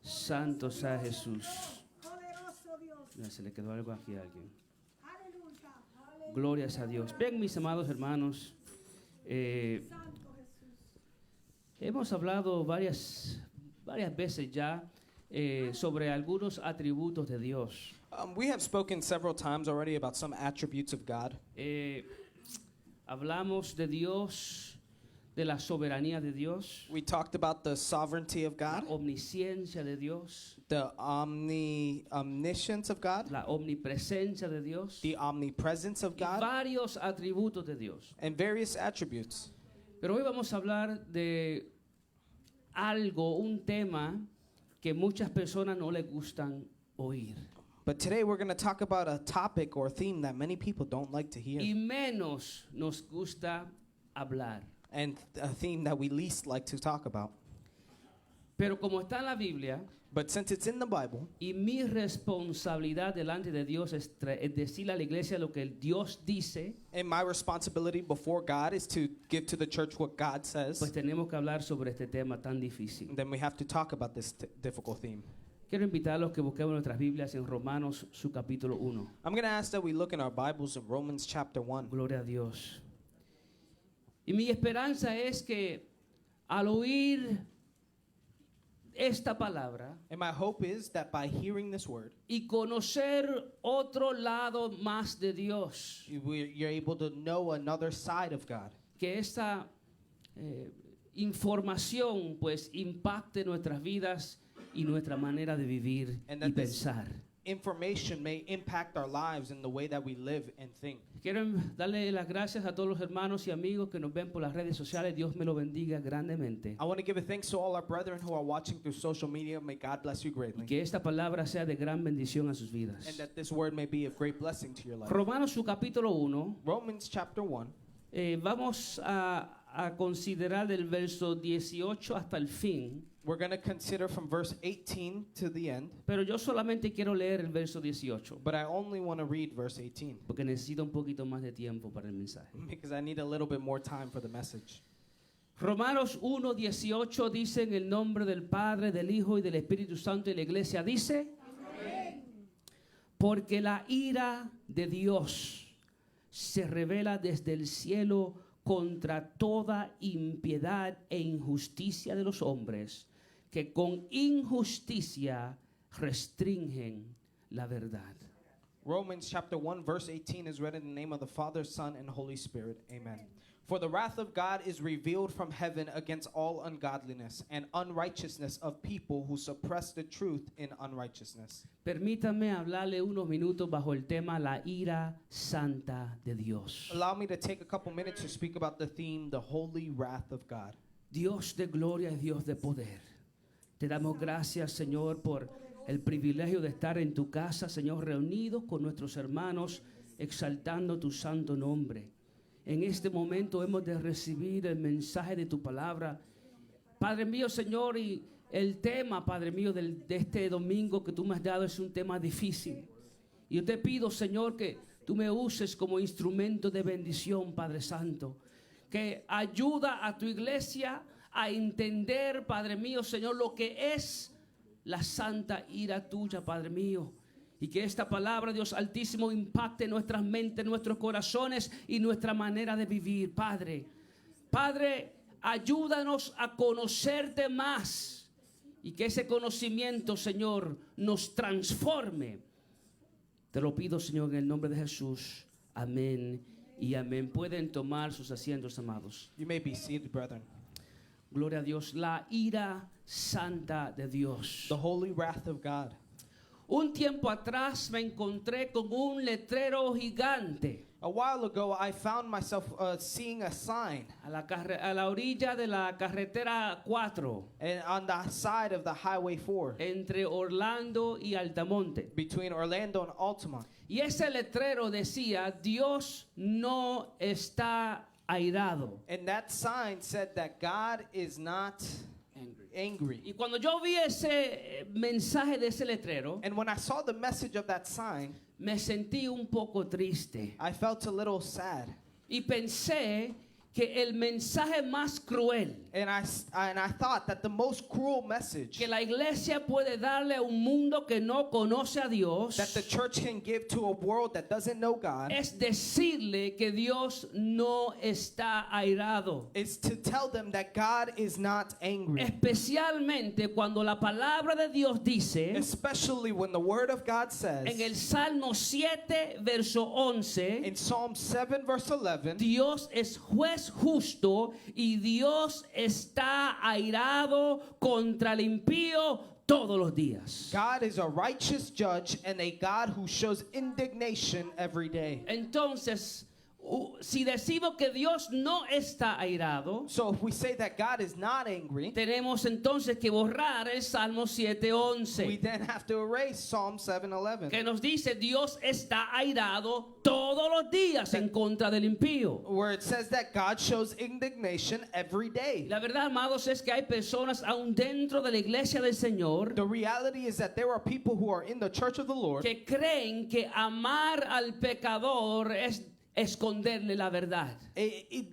Santo sea Jesús. Poderoso Dios. Ya se le quedó algo aquí a alguien. Aleluya. Glorias a Dios. Bien, mis amados hermanos, Santo Jesús. hemos hablado varias veces ya sobre algunos atributos de Dios. We have spoken several times already about some attributes of God. Hablamos de Dios, de la soberanía de Dios, We talked about the sovereignty of la God, omnisciencia de Dios, the omniscience of God, la omnipresencia de Dios, the omnipresence of y God, varios atributos de Dios. and various attributes. Pero hoy vamos a hablar de algo, un tema que muchas personas no les gustan oír. But today we're going to talk about a topic or theme that many people don't like to hear, Y menos nos gusta hablar. and a theme that we least like to talk about. Pero como está en la Biblia, But since it's in the Bible, y mi responsabilidad delante de Dios es decirle a la iglesia lo que el Dios dice, and my responsibility before God is to give to the church what God says, pues tenemos que hablar sobre este tema tan difícil. then we have to talk about this difficult theme. Quiero invitar a los que busquemos nuestras Biblias en Romanos, su capítulo 1. I'm going to ask that we look in our Bibles in Romans chapter 1. Gloria a Dios. Y mi esperanza es que al oír esta palabra And my hope is that by hearing this word, y conocer otro lado más de Dios, you're able to know another side of God. que esta información pues impacte nuestras vidas y nuestra manera de vivir And y that this- pensar. Information may impact our lives in the way that we live and think. Quiero darle las gracias a todos los hermanos y amigos que nos ven por las redes sociales. Dios me lo bendiga grandemente. I want to give a thanks to all our brethren who are watching through social media. May God bless you Y greatly. que esta palabra sea de gran bendición a sus vidas. And that this word may be of great blessing to your life. Romanos su capítulo 1. Romans chapter 1. Vamos a considerar del verso 18 hasta el fin. We're going to consider from verse 18 to the end. Pero yo solamente quiero leer el verso 18. But I only want to read verse 18 Porque necesito un poquito más de tiempo para el mensaje. because I need a little bit more time for the message. Romanos 1:18 dice en el nombre del Padre, del Hijo y del Espíritu Santo, y la iglesia dice: porque la ira de Dios se revela desde el cielo contra toda impiedad e injusticia de los hombres, que con injusticia restringen la verdad. Romans chapter 1 verse 18 is read in the name of the Father, Son, and Holy Spirit. Amen. For the wrath of God is revealed from heaven against all ungodliness and unrighteousness of people who suppress the truth in unrighteousness. Permítanme hablarle unos minutos bajo el tema la ira santa de Dios. Allow me to take a couple minutes to speak about the theme, the holy wrath of God. Dios de gloria y Dios de poder. Te damos gracias, Señor, por el privilegio de estar en tu casa, Señor, reunidos con nuestros hermanos, exaltando tu santo nombre. En este momento hemos de recibir el mensaje de tu palabra. Padre mío, Señor, y el tema, Padre mío, de este domingo que tú me has dado es un tema difícil. Y yo te pido, Señor, que tú me uses como instrumento de bendición, Padre Santo. Que ayuda a tu iglesia a entender, Padre mío, Señor, lo que es la santa ira tuya, Padre mío. Y que esta palabra, Dios Altísimo, impacte nuestras mentes, nuestros corazones y nuestra manera de vivir, Padre. Padre, ayúdanos a conocerte más y que ese conocimiento, Señor, nos transforme. Te lo pido, Señor, en el nombre de Jesús. Amén y amén. Pueden tomar sus asientos, amados. You may be seated, brethren. Gloria a Dios. La ira santa de Dios. The holy wrath of God. Un tiempo atrás me encontré con un letrero gigante A while ago, I found myself seeing a sign a la orilla de la carretera 4 and on the side of the Highway 4 entre Orlando y Altamonte. between Orlando and Altamont. Y ese letrero decía: Dios no está airado. And that sign said that God is not angry. Y cuando yo vi ese mensaje de ese letrero, And when I saw the message of that sign, me sentí un poco triste. I felt a little sad. Y pensé que el mensaje más cruel And I thought that the most cruel message que la iglesia puede darle a un mundo que no conoce a Dios that the church can give to a world that doesn't know God es decirle que Dios no está airado. is to tell them that God is not angry. Especialmente cuando la palabra de Dios dice Especially when the word of God says en el Salmo 7, verso 11, in Psalm 7 verse 11, Dios es juez justo y Dios está airado contra el impío todos los días. God is a righteous judge and a God who shows indignation every day. Entonces, si decimos que Dios no está airado, So if we say that God is not angry, tenemos entonces que borrar el Salmo we 7:11, then have to erase Psalm 7:11, que nos dice Dios está airado todos los días en contra del impío. where it says that God shows indignation every day. La verdad, amados, es que hay personas aún dentro de la iglesia del Señor The reality is that there are people who are in the church of the Lord que creen que amar al pecador es esconderle la verdad.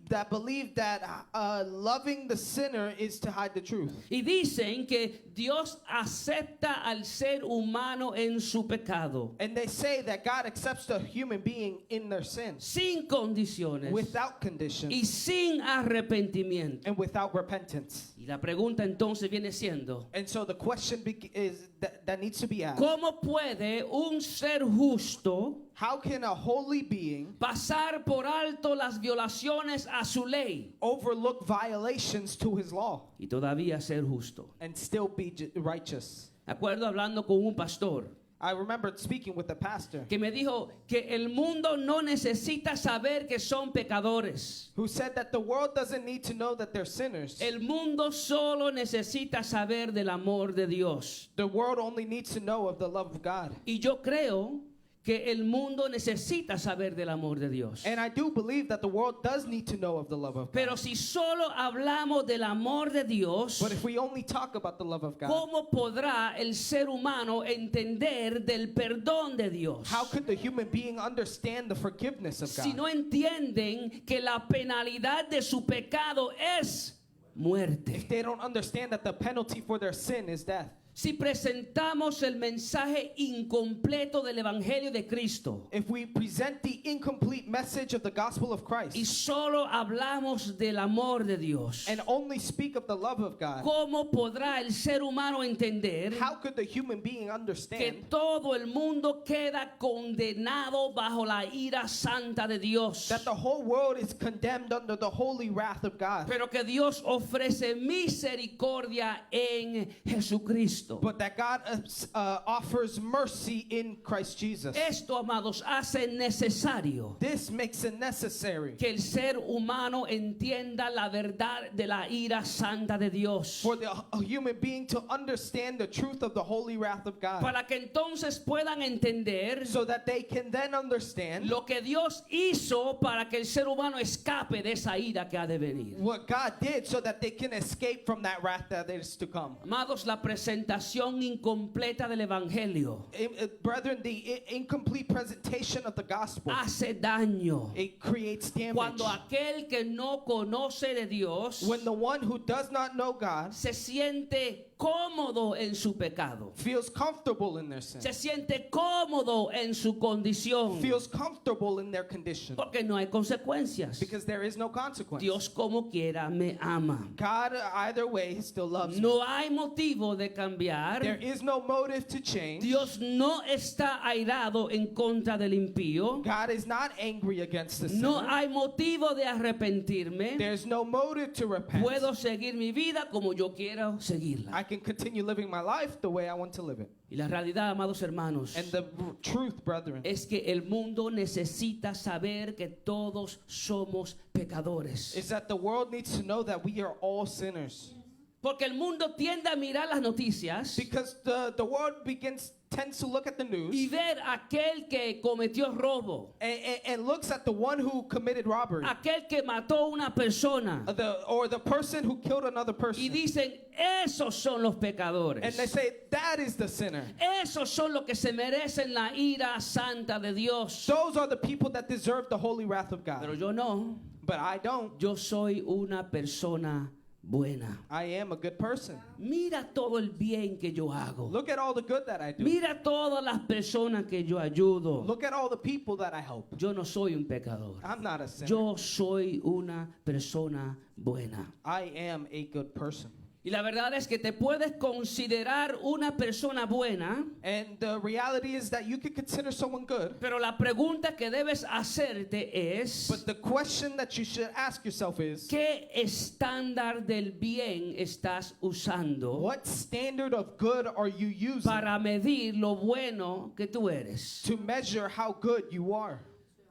that believe that loving the sinner is to hide the truth. Y dicen que Dios acepta al ser humano en su pecado, And they say that God accepts the human being in their sins sin condiciones without condition y sin arrepentimiento. and without repentance. Y la pregunta entonces viene siendo, And so the question is that needs to be asked. ¿cómo puede un ser justo How can a holy being pasar por alto las violaciones a su ley overlook violations to his law y todavía ser justo? and still be righteous? Me acuerdo hablando con un pastor I remember speaking with a pastor que me dijo que el mundo no necesita saber que son pecadores. who said that the world doesn't need to know that they're sinners. El mundo solo necesita saber del amor de Dios. The world only needs to know of the love of God. Y yo creo que el mundo necesita saber del amor de Dios. And I do believe that the world does need to know of the love of God. Pero si solo hablamos del amor de Dios, But if we only talk about the love of God, ¿cómo podrá el ser humano entender del perdón de Dios? how could the human being understand the forgiveness of Si God? no entienden que la penalidad de su pecado es muerte. If they don't understand that the penalty for their sin is death. Si presentamos el mensaje incompleto del Evangelio de Cristo If we present the incomplete message of the gospel of y Christ solo hablamos del amor de Dios, and only speak of the love of God, ¿cómo podrá el ser humano entender how could the human being que understand todo el mundo queda condenado bajo la ira santa de Dios, that the whole world is condemned under the holy wrath of God, pero que Dios ofrece misericordia en Jesucristo? but that God offers mercy in Christ Jesus? Esto, amados, hace necesario This makes it necessary que el ser humano entienda la verdad de la ira santa de Dios, for the human being to understand the truth of the holy wrath of God, para que entonces puedan entender so that they can then understand lo que Dios hizo para que el ser humano escape de esa ira que ha de venir. what God did, so that they can escape from that wrath that is to come. Amados, la presentación incompleta del Evangelio Brethren, the incomplete presentation of the gospel, hace daño it creates damage. cuando aquel que no conoce de Dios When the one who does not know God se siente cómodo en su pecado, feels comfortable in their sin, se siente cómodo en su condición, feels comfortable in their condition, porque no hay consecuencias. because there is no consequence. Dios como quiera me ama. God, either way, still loves you. No hay motivo de There cambiar. is no motive to change. Dios no está airado en contra del impío. God is not angry against the No sinner. hay motivo de arrepentirme. There's no motive to repent. Puedo seguir mi vida como yo quiero seguirla. I can continue living my life the way I want to live it. Y la realidad, amados hermanos, And the truth, brethren, es que el mundo necesita saber que todos somos pecadores. is that the world needs to know that we are all sinners. Porque el mundo tiende a mirar las noticias Because the world tends to look at the news y ver aquel que cometió robo, and looks at the one who committed robbery, aquel que mató a una persona, or the person who killed another y person. dicen, esos son los pecadores. And they say, that is the sinner. Esos son los que se merecen la ira santa de Dios. Those are the people that deserve the holy wrath of Pero God. yo no. But I don't. Yo soy una persona buena. I am a good person. Mira todo el bien que yo hago. Look at all the good that I do. Mira todas las personas que yo ayudo. Look at all the people that I help. Yo no soy un pecador. I'm not a sinner. Yo soy una persona buena. I am a good person. Y la verdad es que te puedes considerar una persona buena, And the reality is that you could consider someone good, pero la pregunta que debes hacerte es, but the question that you should ask yourself is, ¿qué estándar del bien estás usando what standard of good are you using para medir lo bueno que tú eres? to measure how good you are?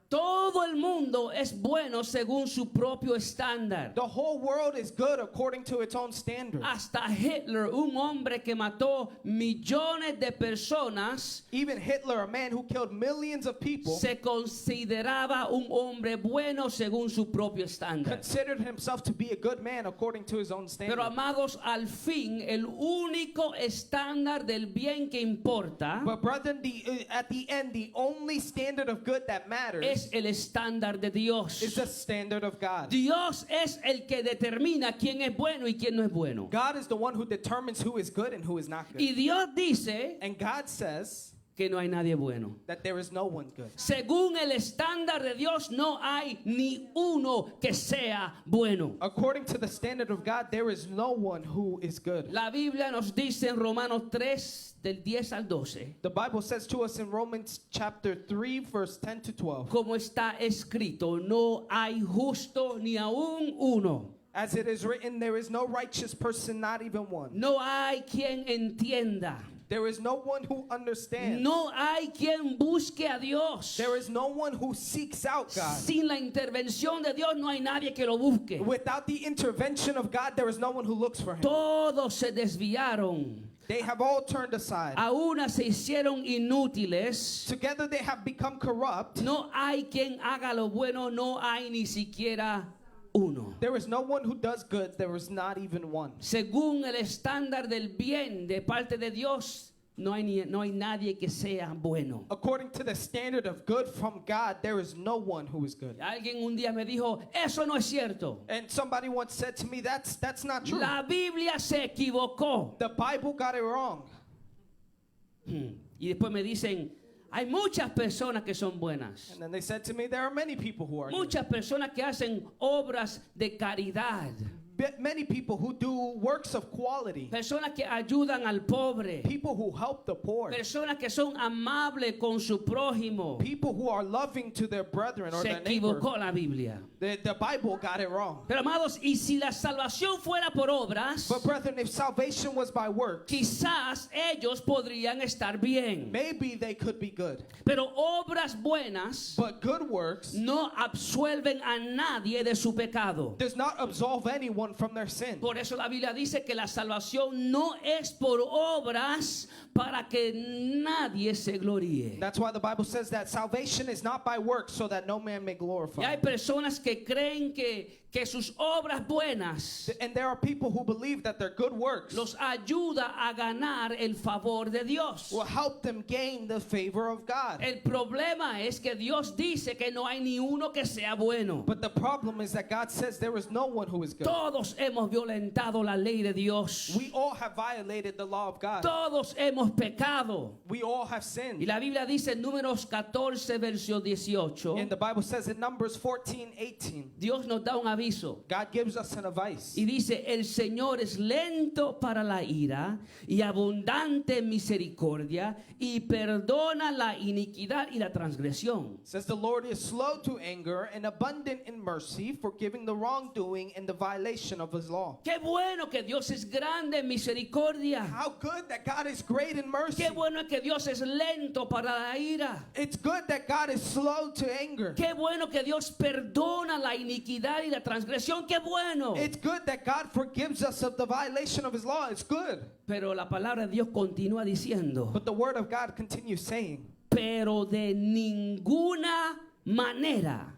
Todo el mundo es bueno según su propio estándar. The whole world is good according to its own standards. Hasta Hitler, un hombre que mató millones de personas, Even Hitler, a man who killed millions of people, se consideraba un hombre bueno según su propio estándar. considered himself to be a good man according to his own Pero standards. amados, al fin, el único estándar del bien que importa But brethren, at the end, the only standard of good that matters es el estándar de Dios. is the standard of God. Dios es el que determina quién es bueno y quién no es bueno. God is the one who determines who is good and who is not good. Y Dios dice And God says que no hay nadie bueno. that there is no one good. Según el estándar de Dios, no hay ni uno que sea bueno. According to the standard of God, there is no one who is good. La Biblia nos dice en Romanos 3, del 10 al 12, The Bible says to us in Romans chapter 3, verse 10 to 12, como está escrito, no hay justo ni aún uno. as it is written, there is no righteous person, not even one. No hay quien entienda. There is no one who understands. No hay quien busque a Dios. There is no one who seeks out God. Sin la intervención de Dios no hay nadie que lo busque. Without the intervention of God, there is no one who looks for him. Todos se desviaron. They have all turned aside. A una se hicieron inútiles. Together they have become corrupt. No hay quien haga lo bueno, no hay ni siquiera uno. There is no one who does good. There is not even one. Según el estándar del bien de parte de Dios, no hay nadie que sea bueno. According to the standard of good from God, there is no one who is good. Alguien un día me dijo, eso no es cierto. And somebody once said to me, that's not true. La Biblia se equivocó. The Bible got it wrong. Y después me dicen, hay muchas personas que son buenas. And then they said to me, there are many people who are good. Muchas personas que hacen obras de caridad. Many people who do works of quality. Personas que ayudan al pobre. People who help the poor. Personas que son amables con su prójimo. People who are loving to their brethren or Se their neighbor. equivocó la Biblia. The Bible got it wrong. Pero amados, y si la salvación fuera por obras, But brethren, if salvation was by works, quizás ellos podrían estar bien. maybe they could be good. Pero obras buenas But good works no absuelven a nadie de su pecado. does not absolve anyone from their sin. Por eso la Biblia dice que la salvación no es por obras para que nadie se gloríe. That's why the Bible says that salvation is not by works so that no man may Y glorify. hay personas que creen que sus obras buenas And there are people who believe that their good works los ayuda a ganar el favor de Dios. will help them gain the favor of God. El problema es que Dios dice que no hay ni uno que sea bueno. But the problem is that God says there is no one who is good. Todos hemos violentado la ley de Dios. We all have violated the law of God. Todos hemos pecado. We all have Y sinned. la Biblia dice en Números 14, verso 18, And the Bible says in Numbers 14:18, Dios nos da un aviso. God gives us an advice. Y dice, el Señor es lento para la ira y abundante en misericordia y perdona la iniquidad y la transgresión. Says the Lord is slow to anger and abundant in mercy, forgiving the wrongdoing and the violation of his law. Qué bueno que Dios es grande en misericordia. How good that God is great in mercy. Qué bueno que Dios es lento para la ira. It's good that God is slow to anger. Qué bueno que Dios perdona la iniquidad y la transgresión. Qué bueno. It's good that God forgives us of the violation of his law. It's good. Pero la palabra de Dios continúa diciendo, But the word of God continues saying, pero de ninguna manera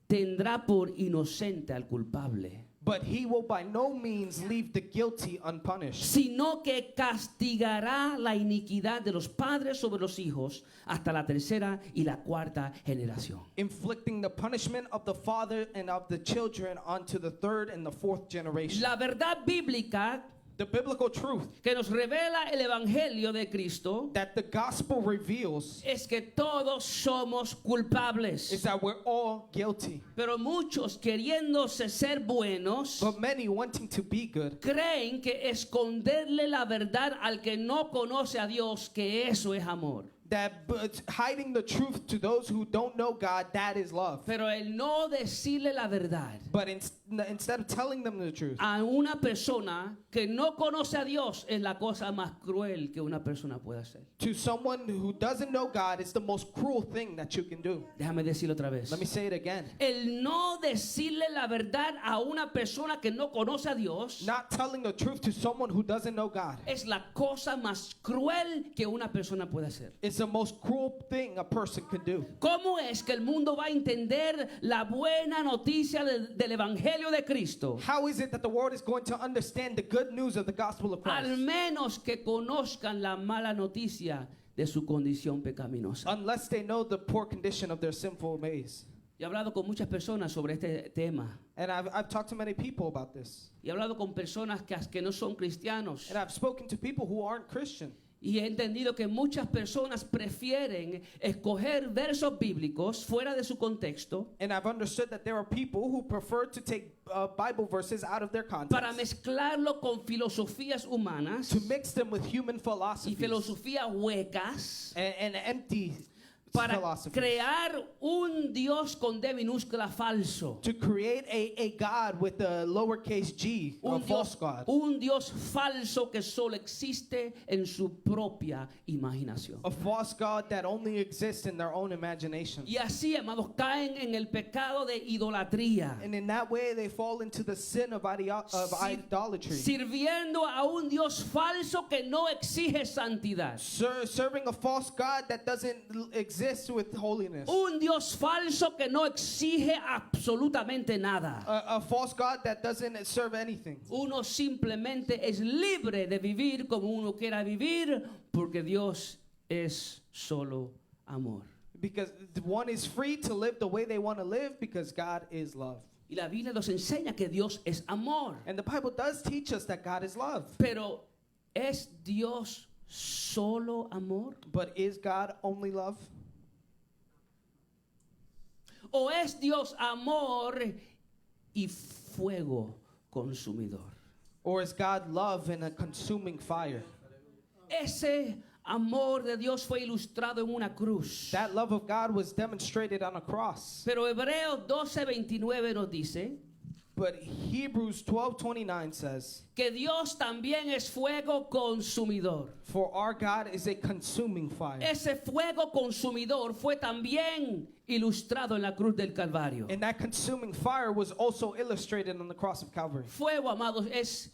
tendrá por inocente al culpable. But he will by no means leave the guilty unpunished, sino que castigará la iniquidad de los padres sobre los hijos hasta la tercera y la cuarta generación. inflicting the punishment of the father and of the children onto the third and the fourth generation. La verdad bíblica The biblical truth que nos revela el Evangelio de Cristo that the gospel reveals es que todos somos culpables, is that we're all guilty. pero muchos queriéndose ser buenos But many wanting to be good creen que esconderle la verdad al que no conoce a Dios, que eso es amor. that but hiding the truth to those who don't know God, that is love. Pero el no decirle la verdad But instead of telling them the truth a una persona que no conoce a Dios es la cosa más cruel que una persona puede hacer. to someone who doesn't know God, it's the most cruel thing that you can do. Déjame decirlo otra vez. Let me say it again. El no decirle la verdad a una persona que no conoce a Dios Not telling the truth to someone who doesn't know God. es la cosa más cruel que una persona puede hacer. It's the most cruel thing a person could do. ¿Cómo es que el mundo va a entender la buena noticia del Evangelio de Cristo? How is it that the world is going to understand the good news of the gospel of Al Christ menos que conozcan la mala noticia de su condición pecaminosa. unless they know the poor condition of their sinful ways? He hablado con muchas personas sobre este tema. And I've talked to many people about this. Y he hablado con personas que no son cristianos. And I've spoken to people who aren't Christian. Y he entendido que muchas personas prefieren escoger versos bíblicos fuera de su contexto And I've understood that there are people who prefer to take Bible verses out of their para context mezclarlo con filosofías humanas to mix them with human y philosophies filosofías huecas and empty para philosophies. crear un Dios con D minúscula falso. To create a God with a lowercase g, a false God. Un Dios falso que solo existe en su propia imaginación. A false God that only exists in their own imagination. Y así, amados, caen en el pecado de idolatría, And in that way, they fall into the sin of idolatry. sirviendo a un Dios falso que no exige santidad. Serving a false God that doesn't exist with holiness. Un Dios falso que no exige absolutamente nada. A false God that doesn't serve anything. Uno simplemente es libre de vivir como uno quiera vivir porque Dios es solo amor. Because one is free to live the way they want to live because God is love. Y la Biblia nos enseña que Dios es amor. And the Bible does teach us that God is love. Pero ¿es Dios solo amor? But is God only love? ¿O es Dios amor y fuego consumidor? Or is God love and a consuming fire? Ese amor de Dios fue ilustrado en una cruz. That love of God was demonstrated on a cross. Pero Hebreos 12:29 nos dice But Hebrews 12:29 says, que Dios también es fuego consumidor. for our God is a consuming fire. Ese fuego consumidor fue también ilustrado en la cruz del Calvario. And that consuming fire was also illustrated on the cross of Calvary. Fuego, amados, es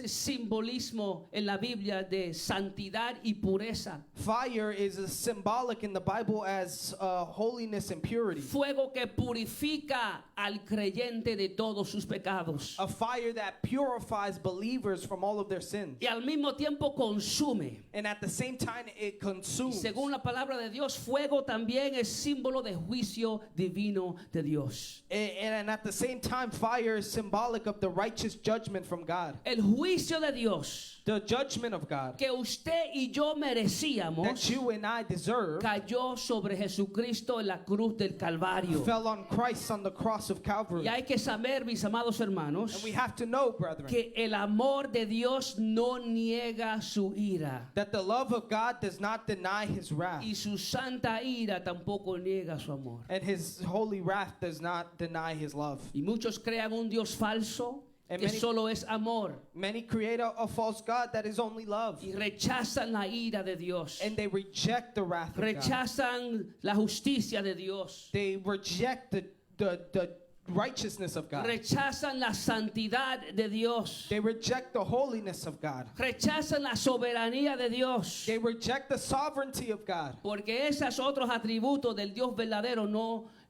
simbolismo en la Biblia de santidad y pureza. Fire is a symbolic in the Bible as holiness and purity. Fuego que purifica al creyente de todos sus pecados. A fire that purifies believers from all of their sins. Y al mismo tiempo consume. And at the same time, it Y consumes. según la palabra de Dios, fuego también es símbolo de juicio divino de Dios. And at the same time, fire is symbolic of the righteous judgment from God. El juicio de Dios The judgment of God que usted y yo merecíamos that you and I deserve cayó sobre Jesucristo en la cruz del Calvario. fell on Christ on the cross of Calvary. Y hay que saber, mis amados hermanos, And we have to know, brethren, que el amor de Dios no niega su ira that the love of God does not deny his wrath. y su santa ira tampoco niega su amor. And his holy wrath does not deny his love. Y muchos crean un Dios falso And que many- solo es amor Many create a false God that is only love. y rechazan la ira de Dios, And they reject the wrath of God. rechazan la justicia de Dios, They reject the righteousness of God. rechazan la santidad de Dios, They reject the holiness of God. rechazan la soberanía de Dios, They reject the sovereignty of God. porque esos otros atributos del Dios verdadero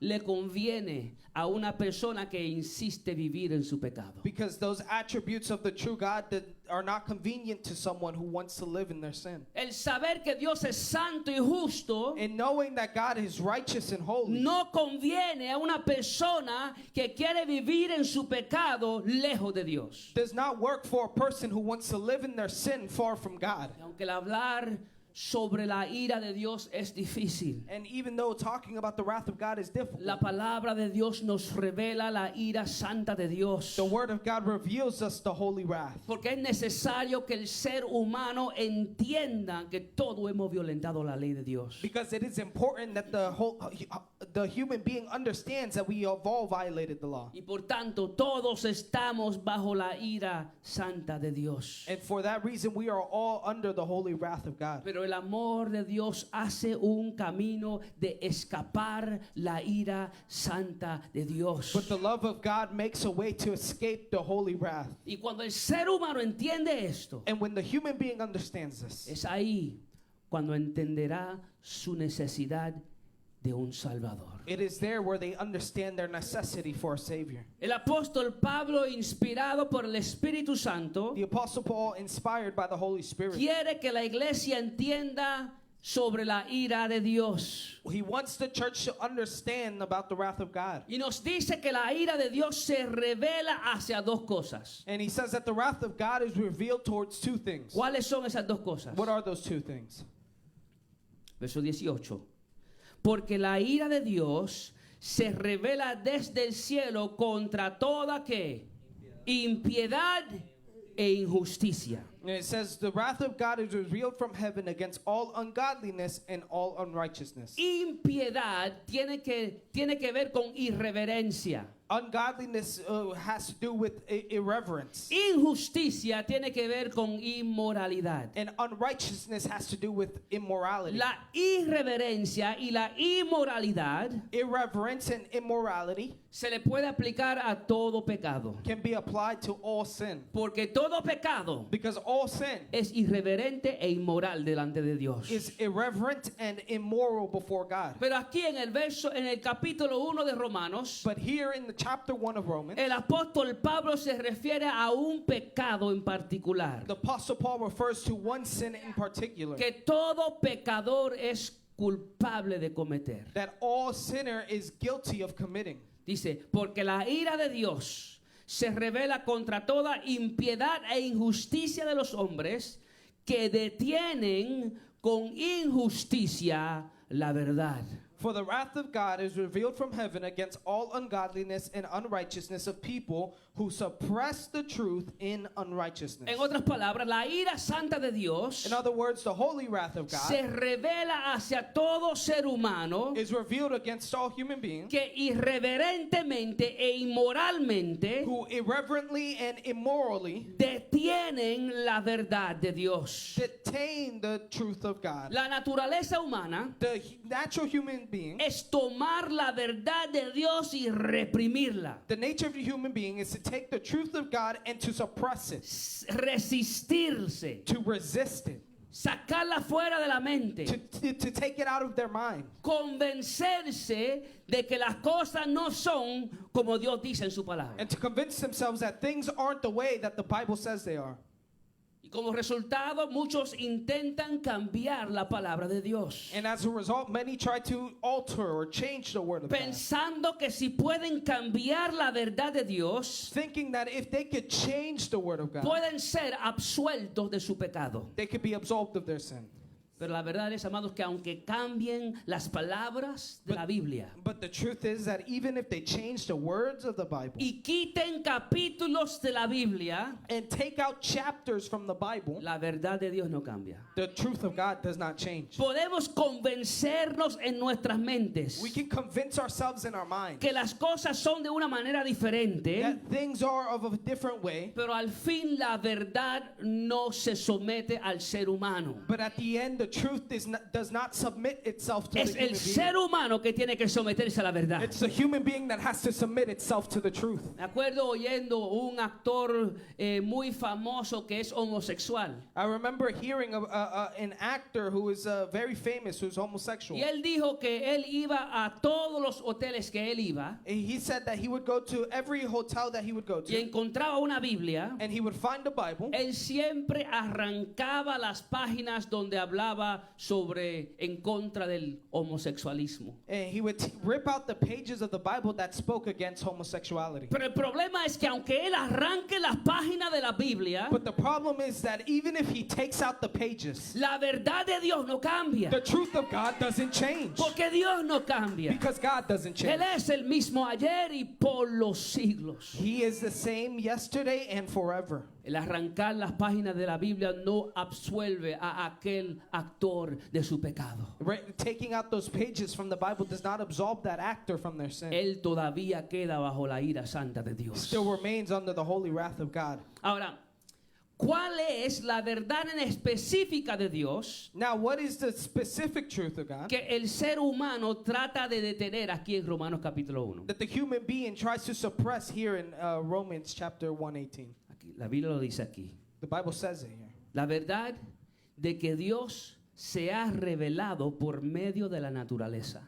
le conviene a una persona que insiste vivir en su pecado. Because those attributes of the true God that are not convenient to someone who wants to live in their sin. El saber que Dios es santo y justo And knowing that God is righteous and holy no conviene a una persona que quiere vivir en su pecado lejos de Dios. does not work for a person who wants to live in their sin far from God. Aunque el hablar sobre la ira de Dios es difícil, And even though talking about the wrath of God is difficult, la palabra de Dios nos revela la ira santa de Dios. the word of God reveals us the holy wrath. Porque es necesario que el ser humano entienda que todos hemos violentado la ley de Dios. Because it is important that the human being understands that we have all violated the law. Y por tanto, todos estamos bajo la ira santa de Dios. And for that reason, we are all under the holy wrath of God. Pero el amor de Dios hace un camino de escapar la ira santa de Dios. But the love of God makes a way to escape the holy wrath. Y cuando el ser humano entiende esto, And when the human being understands this, es ahí cuando entenderá su necesidad de un Salvador. it is there where they understand their necessity for a Savior. El apóstol Pablo, inspirado por el Espíritu Santo, The Apostle Paul, inspired by the Holy Spirit, quiere que la iglesia entienda sobre la ira de Dios. he wants the church to understand about the wrath of God. Y nos dice que la ira de Dios se revela hacia dos cosas. And he says that the wrath of God is revealed towards two things. ¿Cuáles son esas dos cosas? What are those two things? Verso 18. Porque la ira de Dios se revela desde el cielo contra toda ¿qué? Impiedad e injusticia. And it says the wrath of God is revealed from heaven against all ungodliness and all unrighteousness. Impiedad tiene que ver con irreverencia. Ungodliness has to do with irreverence. Injusticia tiene que ver con inmoralidad. And unrighteousness has to do with immorality. La irreverencia y la inmoralidad Irreverence and immorality se le puede aplicar a todo pecado. can be applied to all sin. Porque todo pecado Because all sin es irreverente e inmoral delante de Dios. is irreverent and immoral before God. Pero aquí en el capítulo 1 de Romanos, But here in the chapter 1 of Romans, el apóstol Pablo se refiere a un pecado en particular. the Apostle Paul refers to one sin in particular Que todo pecador es culpable de cometer. that all sinner is guilty of committing. Dice, porque la ira de Dios se revela contra toda impiedad e injusticia de los hombres que detienen con injusticia la verdad. For the wrath of God is revealed from heaven against all ungodliness and unrighteousness of people who suppress the truth in unrighteousness. En otras palabras, la ira santa de Dios In other words, the holy wrath of se God revela hacia todo ser humano is revealed against all human beings que irreverentemente e inmoralmente who irreverently and immorally detienen la verdad de Dios. detain the truth of God. La naturaleza humana The natural human being, es tomar la verdad de Dios y reprimirla, the nature of the human being is to take the truth of God and to suppress it, resistirse, to resist it, sacarla fuera de la mente, to take it out of their mind, convencerse de que las cosas no son como Dios dice en su palabra. and to convince themselves that things aren't the way that the Bible says they are. Y como resultado, muchos intentan cambiar la palabra de Dios, And as a result, many try to alter or change the word of God, pensando que si pueden cambiar la verdad de Dios, thinking that if they could change the word of God, pueden ser absueltos de su pecado. they could be absolved of their sin. Pero la verdad es, amados, que aunque cambien las palabras de la Biblia But the truth is that even if they change the words of the Bible y quiten capítulos de la Biblia, and take out chapters from the Bible, la verdad de Dios no cambia. the truth of God does not change. Podemos convencernos en nuestras mentes We can convince ourselves in our mind que las cosas son de una manera diferente, that things are of a different way, pero al fin la verdad no se somete al ser humano. but at the end, the truth does not submit itself to Es the el human ser being. humano que tiene que someterse a la verdad. It's the human being that has to submit itself to the truth. Me acuerdo oyendo un actor muy famoso que es homosexual. I remember hearing of an actor who is very famous, who's homosexual. Y él dijo que él iba a todos los hoteles que él iba And he said that he would go to every hotel that he would go y to, encontraba una Biblia. and he would find a Bible. Él siempre arrancaba las páginas donde hablaba sobre en contra del homosexualismo. And he would rip out the pages of the Bible that spoke against homosexuality. Pero el problema es que aunque él arranque las páginas de la Biblia, But the problem is that even if he takes out the pages, la verdad de Dios no cambia. the truth of God doesn't change. Porque Dios no cambia. Because God doesn't Él change. es el mismo ayer y por los siglos. He is the same yesterday and forever. El arrancar las páginas de la Biblia no absuelve a aquel actor de su pecado. Taking out those pages from the Bible does not absolve that actor from their sin. Él todavía queda bajo la ira santa de Dios. Still remains under the holy wrath of God. Ahora, ¿cuál es la verdad en específica de Dios Now, what is the specific truth of God que el ser humano trata de detener aquí en Romanos capítulo 1? that the human being tries to suppress here in Romans chapter 1:18? Aquí, la Biblia lo dice aquí. The Bible says it here. La verdad de que Dios se ha revelado por medio de la naturaleza.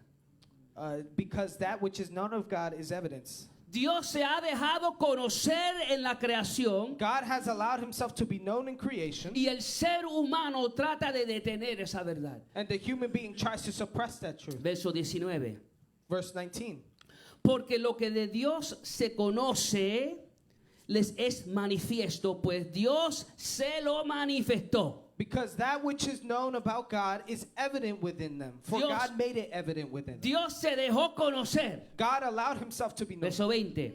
Because that which is known of God is evidence. Dios se ha dejado conocer en la creación God has allowed himself to be known in creation, y el ser humano trata de detener esa verdad. and the human being tries to suppress that truth. Verso 19. Verse 19. Porque lo que de Dios se conoce les es manifiesto, pues Dios se lo manifestó. Because that which is known about God is evident within them. For Dios- God made it evident within them. Dios se dejó conocer. God allowed himself to be known. Verso 20.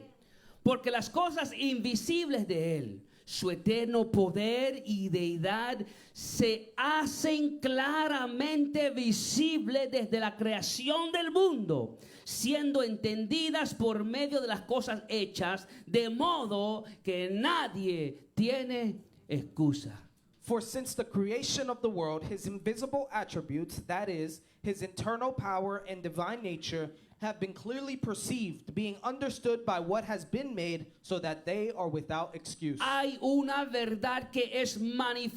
Porque las cosas invisibles de Él, su eterno poder y deidad, se hacen claramente visibles desde la creación del mundo, siendo entendidas por medio de las cosas hechas, de modo que nadie tiene excusa. For since the creation of the world, his invisible attributes, that is, his internal power and divine nature, have been clearly perceived, being understood by what has been made, so that they are without excuse. Hay una verdad que es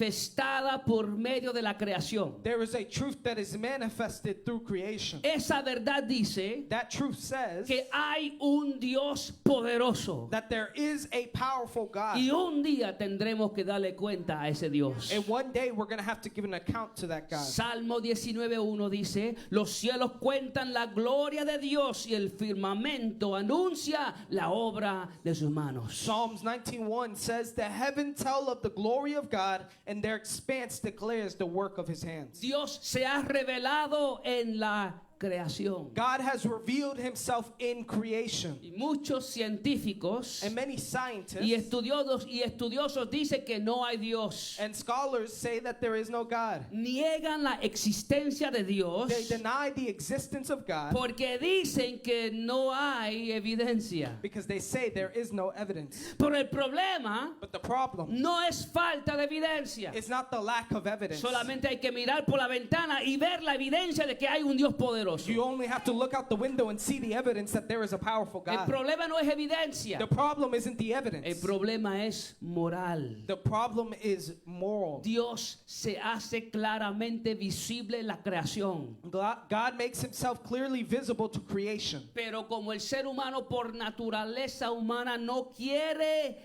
manifestada por medio de la creación. There is a truth that is manifested through creation. Esa verdad dice That truth says que hay un Dios poderoso that there is a powerful God. y un día tendremos que darle cuenta a ese Dios. And one day we're going to have to give an account to that God. Salmo 19:1 dice, los cielos cuentan la gloria de Dios y el firmamento anuncia la obra de sus manos. Psalms 19:1 says, the heaven tell of the glory of God, and their expanse declares the work of his hands. Dios se ha revelado en la creación. God has revealed himself in creation. Y muchos científicos And many y scientists estudiosos dicen que no hay Dios. and scholars say that there is no God. Niegan la existencia de Dios They deny the existence of God porque dicen que no hay evidencia. because they say there is no evidence. Pero el problema But the problem no es falta de evidencia. is not the lack of evidence. Solamente hay que mirar por la ventana y ver la evidencia de que hay un Dios poderoso. You only have to look out the window and see the evidence that there is a powerful El God. problema no es evidencia. The problem isn't the El evidence. problema es moral. The problem is moral. Dios se hace claramente visible en la creación. God makes himself clearly visible to creation. Pero como el ser humano por naturaleza humana no quiere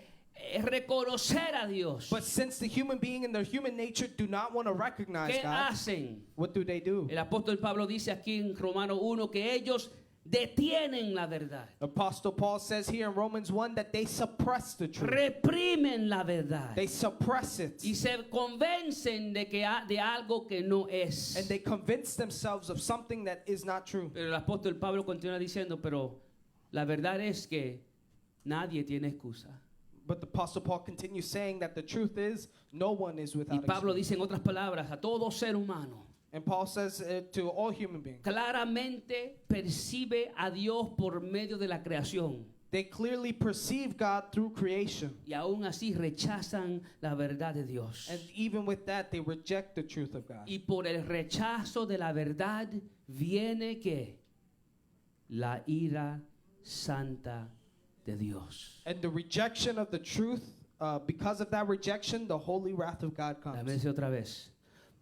reconocer a Dios, But since the human being and their human nature do not want to recognize ¿qué God, hacen? what do they do? El apóstol Pablo dice aquí en Romano 1 que ellos detienen la verdad, Apostle Paul says here in Romans 1 that they suppress the truth. reprimen la verdad They suppress it. y se convencen de que de algo que no es. And they convince themselves of something that is not true. Pero el apóstol Pablo continúa diciendo, pero la verdad es que nadie tiene excusa. But the Apostle Paul continues saying that the truth is no one is Y without Pablo excuse. dice en otras palabras a todo ser humano, And Paul says to all human beings, claramente percibe a Dios por medio de la creación. They clearly perceive God through creation. y aún así rechazan la verdad de Dios. And even with that, they reject the truth of God. Y por el rechazo de la verdad viene que la ira santa de Dios. And the rejection of the truth, because of that rejection, the holy wrath of God Dame comes. decir otra vez.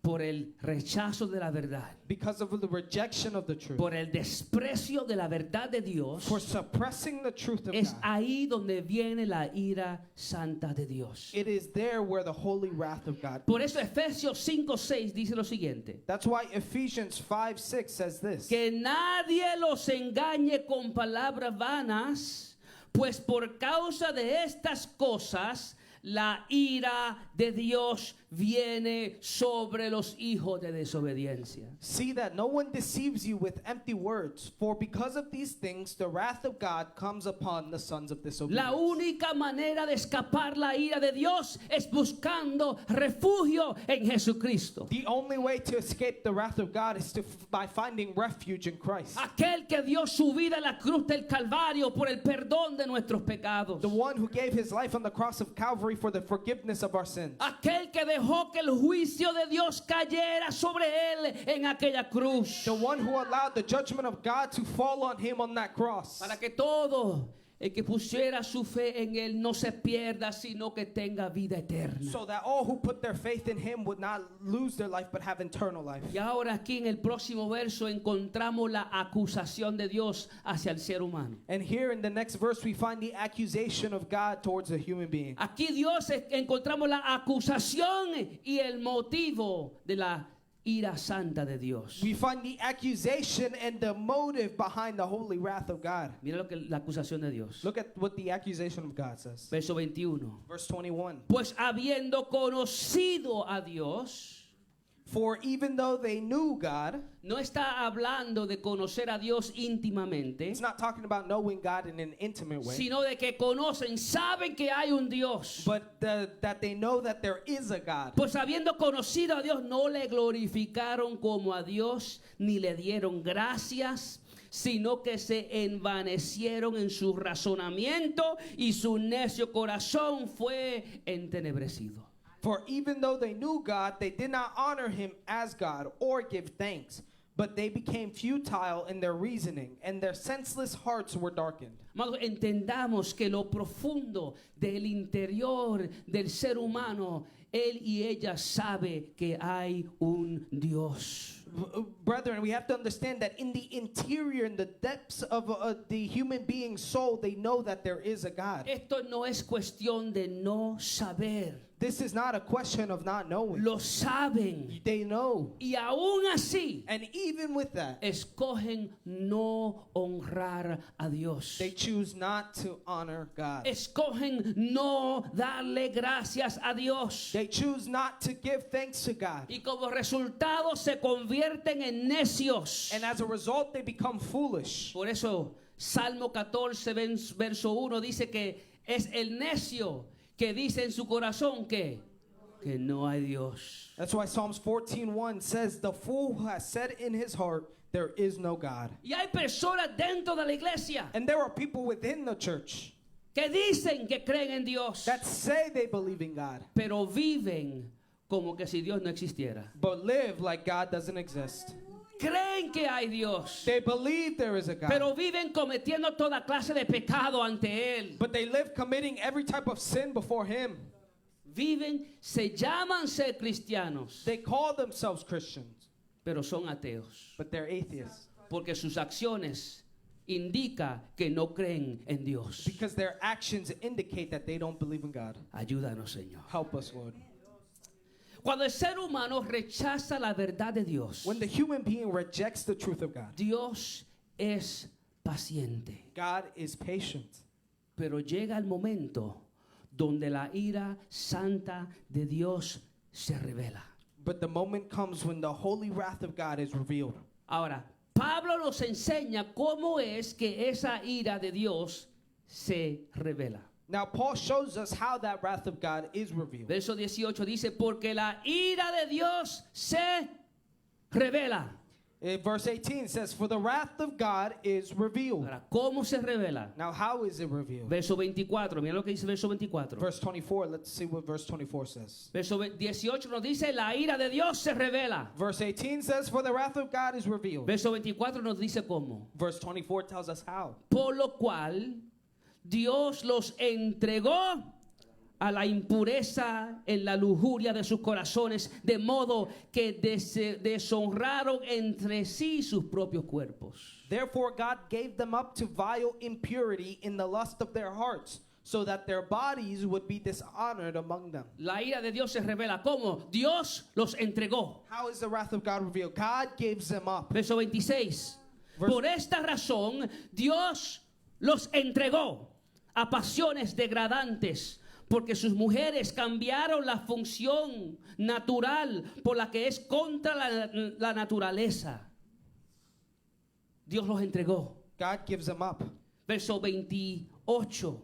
Por el rechazo de la verdad, Because of the rejection of the truth. por el desprecio de la verdad de Dios, For suppressing the truth of es God. ahí donde viene la ira santa de Dios. It is there where the holy wrath of God. Por eso Efesios 5:6 dice lo siguiente: That's why Ephesians 5:6 says this. que nadie los engañe con palabras vanas, pues por causa de estas cosas la ira de Dios viene sobre los hijos de desobediencia. See that no one deceives you with empty words, for because of these things the wrath of God comes upon the sons of disobedience. La única manera de escapar la ira de Dios es buscando refugio en Jesucristo. The only way to escape the wrath of God is by finding refuge in Christ. Aquel que dio su vida en la cruz del Calvario por el perdón de nuestros pecados. The one who gave his life on the cross of Calvary for the forgiveness of our sins. Aquel que dejó que el juicio de Dios cayera sobre él en aquella cruz. The one who allowed the judgment of God to fall on him on that cross. Para que todo el que pusiera su fe en él no se pierda, sino que tenga vida eterna. So that all who put their faith in him would not lose their life but have eternal life. Y ahora aquí en el próximo verso encontramos la acusación de Dios hacia el ser humano. And here in the next verse we find the accusation of God towards a human being. Aquí Dios encontramos la acusación y el motivo de la ira santa de Dios. We find the accusation and the motive behind the holy wrath of God. Mira lo que la acusación de Dios. Look at what the accusation of God says. Verso 21. Verse 21. Pues habiendo conocido a Dios, For even though they knew God, no está hablando de conocer a Dios íntimamente, it's not talking about knowing God in an intimate way, sino de que conocen, saben que hay un Dios. but that they know that there is a God. Pues habiendo conocido a Dios, no le glorificaron como a Dios, ni le dieron gracias, sino que se envanecieron en su razonamiento y su necio corazón fue entenebrecido. For even though they knew God, they did not honor him as God or give thanks, but they became futile in their reasoning, and their senseless hearts were darkened. Amados, entendamos que lo profundo del interior del ser humano, él y ella sabe que hay un Dios. Brethren, we have to understand that in the interior, in the depths of the human being's soul, they know that there is a God. Esto no es cuestión de no saber. This is not a question of not knowing. Lo saben. They know. Y aún así, And even with that, escogen no honrar a Dios. they choose not to honor God. Escogen no darle gracias a Dios. They choose not to give thanks to God. Y como resultado se convierten en necios. And as a result, they become foolish. Por eso, Salmo 14, verso 1 dice que es el necio que dice en su corazón que no hay Dios. That's why Psalms 14:1 says, "The fool who has said in his heart, there is no God." Y hay personas dentro de la iglesia And there are people within the church que dicen que creen en Dios, that say they believe in God, pero viven como que si Dios no existiera. but live like God doesn't exist. Creen que hay Dios, They believe there is a God, pero viven cometiendo toda clase de pecado ante Él. but they live committing every type of sin before Him. Viven, se llaman ser cristianos, They call themselves Christians, pero son ateos, but they're atheists porque sus acciones indican que no creen en Dios. because their actions indicate that they don't believe in God. Ayúdanos, Señor. Help us, Lord. Cuando el ser humano rechaza la verdad de Dios, When the human being rejects the truth of God, Dios es paciente. God is patient. Pero llega el momento donde la ira santa de Dios se revela. But the moment comes when the holy wrath of God is revealed. Ahora, Pablo nos enseña cómo es que esa ira de Dios se revela. Now, Paul shows us how that wrath of God is revealed. Verso 18 dice, porque la ira de Dios se revela. Verse 18 says, for the wrath of God is revealed. Ahora, ¿cómo se revela? Now, how is it revealed? Verso 24, mira lo que dice verso 24. Verse 24, let's see what verse 24 says. Verso 18 nos dice, la ira de Dios se revela. Verse 18 says, for the wrath of God is revealed. Verso 24 nos dice cómo. Verse 24 tells us how. Por lo cual Dios los entregó a la impureza en la lujuria de sus corazones, de modo que deshonraron entre sí sus propios cuerpos. Therefore God gave them up to vile impurity in the lust of their hearts, so that their bodies would be dishonored among them. La ira de Dios se revela como Dios los entregó. How is the wrath of God revealed? God gives them up. Verso 26. Por esta razón Dios los entregó a pasiones degradantes, porque sus mujeres cambiaron la función natural por la que es contra la naturaleza. Dios los entregó. God gives them up. Verso 28.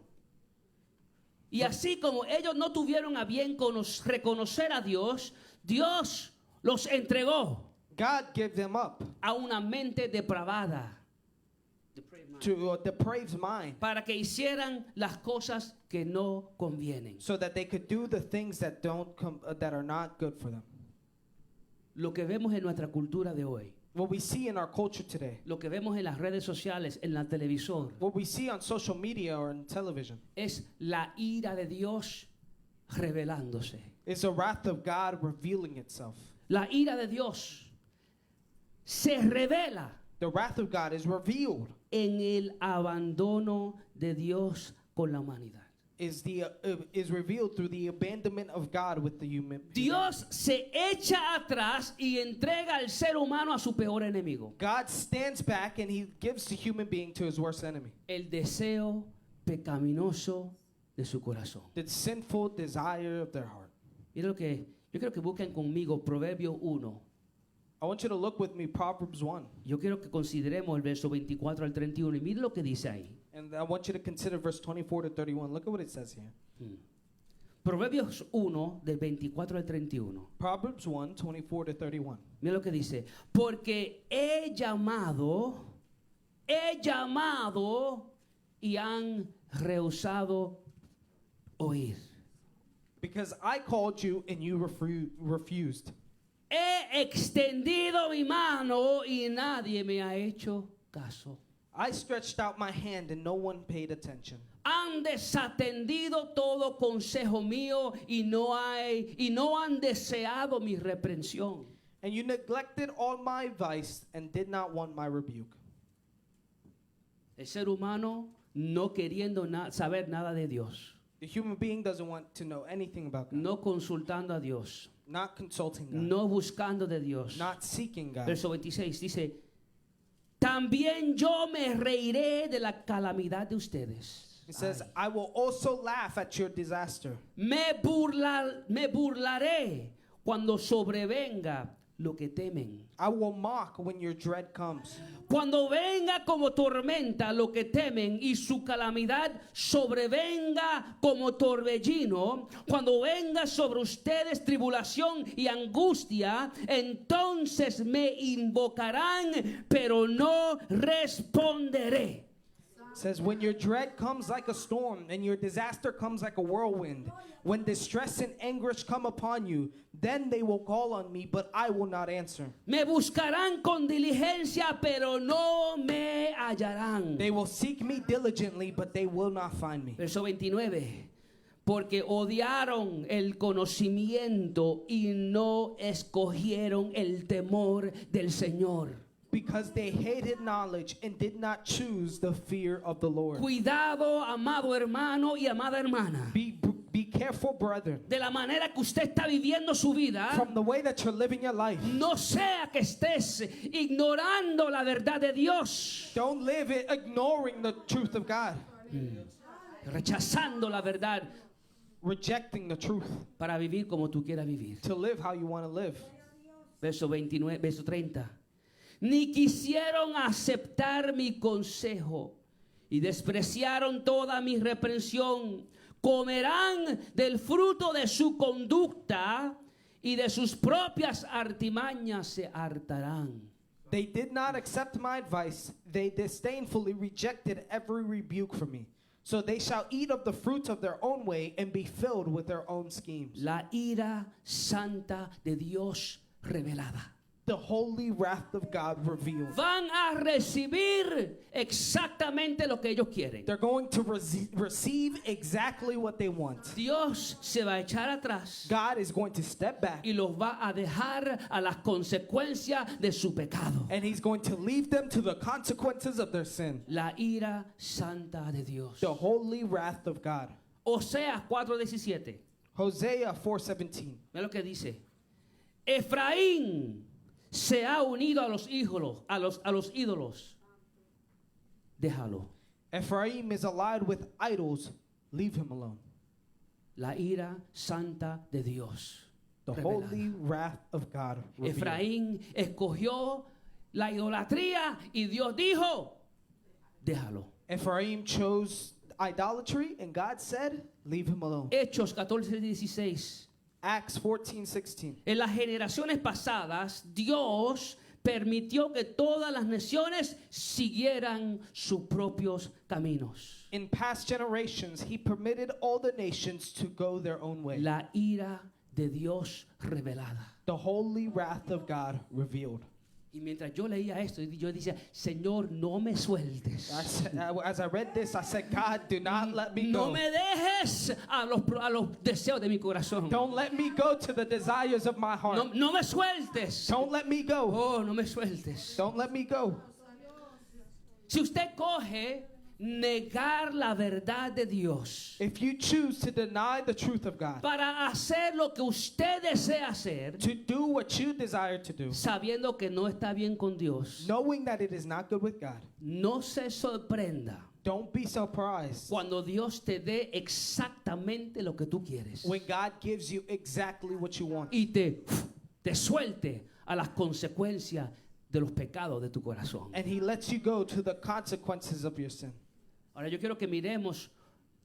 Y así como ellos no tuvieron a bien reconocer a Dios, Dios los entregó God gave them up a una mente depravada, to a depraved mind, para que hicieran las cosas que no convienen. so that they could do the things that that are not good for them. Lo que vemos en nuestra cultura de hoy, What we see in our culture today, lo que vemos en las redes sociales, en la televisor, what we see on social media or in television, es la ira de Dios revelándose. is the wrath of God revealing itself. La ira de Dios se revela The wrath of God is revealed, en el abandono de Dios con la humanidad. is revealed through the abandonment of God with the human. Dios se echa atrás y entrega al ser humano a su peor enemigo, God stands back and he gives the human being to his worst enemy. el deseo pecaminoso de su corazón. The sinful desire of their heart. Mira lo que yo quiero que busquen conmigo Proverbios 1. I want you to look with me Proverbs 1. Yo quiero que consideremos el verso 24 al 31 y mire lo que dice ahí. And I want you to consider verse 24 to 31. Look at what it says here. Proverbios 1 del 24 al 31. Proverbs 1, 24 to 31. Mira lo que dice. Porque he llamado y han rehusado oír. Because I called you and you refused. He extendido mi mano y nadie me ha hecho caso. I stretched out my hand and no one paid attention. Han desatendido todo consejo mío y no han deseado mi reprensión. And you neglected all my advice and did not want my rebuke. El ser humano no queriendo saber nada de Dios, The human being doesn't want to know anything about God. no consultando a Dios, Not consulting God. no buscando de Dios. Not seeking God. Verso 26 dice, también yo me reiré de la calamidad de ustedes. It says, I will also laugh at your disaster. Me burlaré cuando sobrevenga lo que temen. I will mock when your dread comes. Cuando venga como tormenta lo que temen y su calamidad sobrevenga como torbellino, cuando venga sobre ustedes tribulación y angustia, entonces me invocarán, pero no responderé. It says, when your dread comes like a storm and your disaster comes like a whirlwind, when distress and anguish come upon you, then they will call on me, but I will not answer. Me buscarán con diligencia, pero no me hallarán. They will seek me diligently, but they will not find me. Verso 29. Porque odiaron el conocimiento y no escogieron el temor del Señor. Because they hated knowledge and did not choose the fear of the Lord. Cuidado, amado hermano y amada hermana, Be careful, brethren. de la manera que usted está viviendo su vida. From the way that you're living your life. No sea que estés ignorando la verdad de Dios, Don't live it ignoring the truth of God. rechazando la verdad Rejecting the truth. para vivir como tú quieras vivir. To live how you want to live. Verso 29, verso 30. Ni quisieron aceptar mi consejo y despreciaron toda mi reprensión. Comerán del fruto de su conducta y de sus propias artimañas se hartarán. They did not accept my advice. They disdainfully rejected every rebuke from me. So they shall eat of the fruits of their own way and be filled with their own schemes. La ira santa de Dios revelada. The holy wrath of God revealed. Van a recibir exactamente lo que ellos quieren. They're going to receive exactly what they want. Dios se va a echar atrás God is going to step back y los va a dejar a las consecuencias de su pecado. and he's going to leave them to the consequences of their sin. La ira santa de Dios. The holy wrath of God. Oseas 4:17. Hosea 4:17. Mira lo que dice. Efraín se ha unido a los ídolos. Déjalo. Ephraim is allied with idols. Leave him alone. La ira santa de Dios. The revelada. holy wrath of God revealed. Efraín escogió la idolatría y Dios dijo, déjalo. Ephraim chose idolatry and God said, leave him alone. Hechos 14:16. Acts 14:16. En las generaciones pasadas, Dios permitió que todas las naciones siguieran sus propios caminos. In past generations, he permitted all the nations to go their own way. La ira de Dios revelada. The holy wrath of God revealed. Y mientras yo leía esto, yo decía, Señor, no me sueltes. As I read this, I said, God, do not let me No go. me dejes a los deseos de mi corazón. Don't let me go to the desires of my heart. No me sueltes. Don't let me go. Oh, no me sueltes. Don't let me go. Si usted coge negar la verdad de Dios If you choose to deny the truth of God, para hacer lo que usted desea hacer, to do what you desire to do, sabiendo que no está bien con Dios, knowing that it is not good with God, no se sorprenda don't be surprised cuando Dios te dé exactamente lo que tú quieres when God gives you exactly what you want y te suelte a las consecuencias de los pecados de tu corazón. and He lets you go to the consequences of your sin. Ahora yo quiero que miremos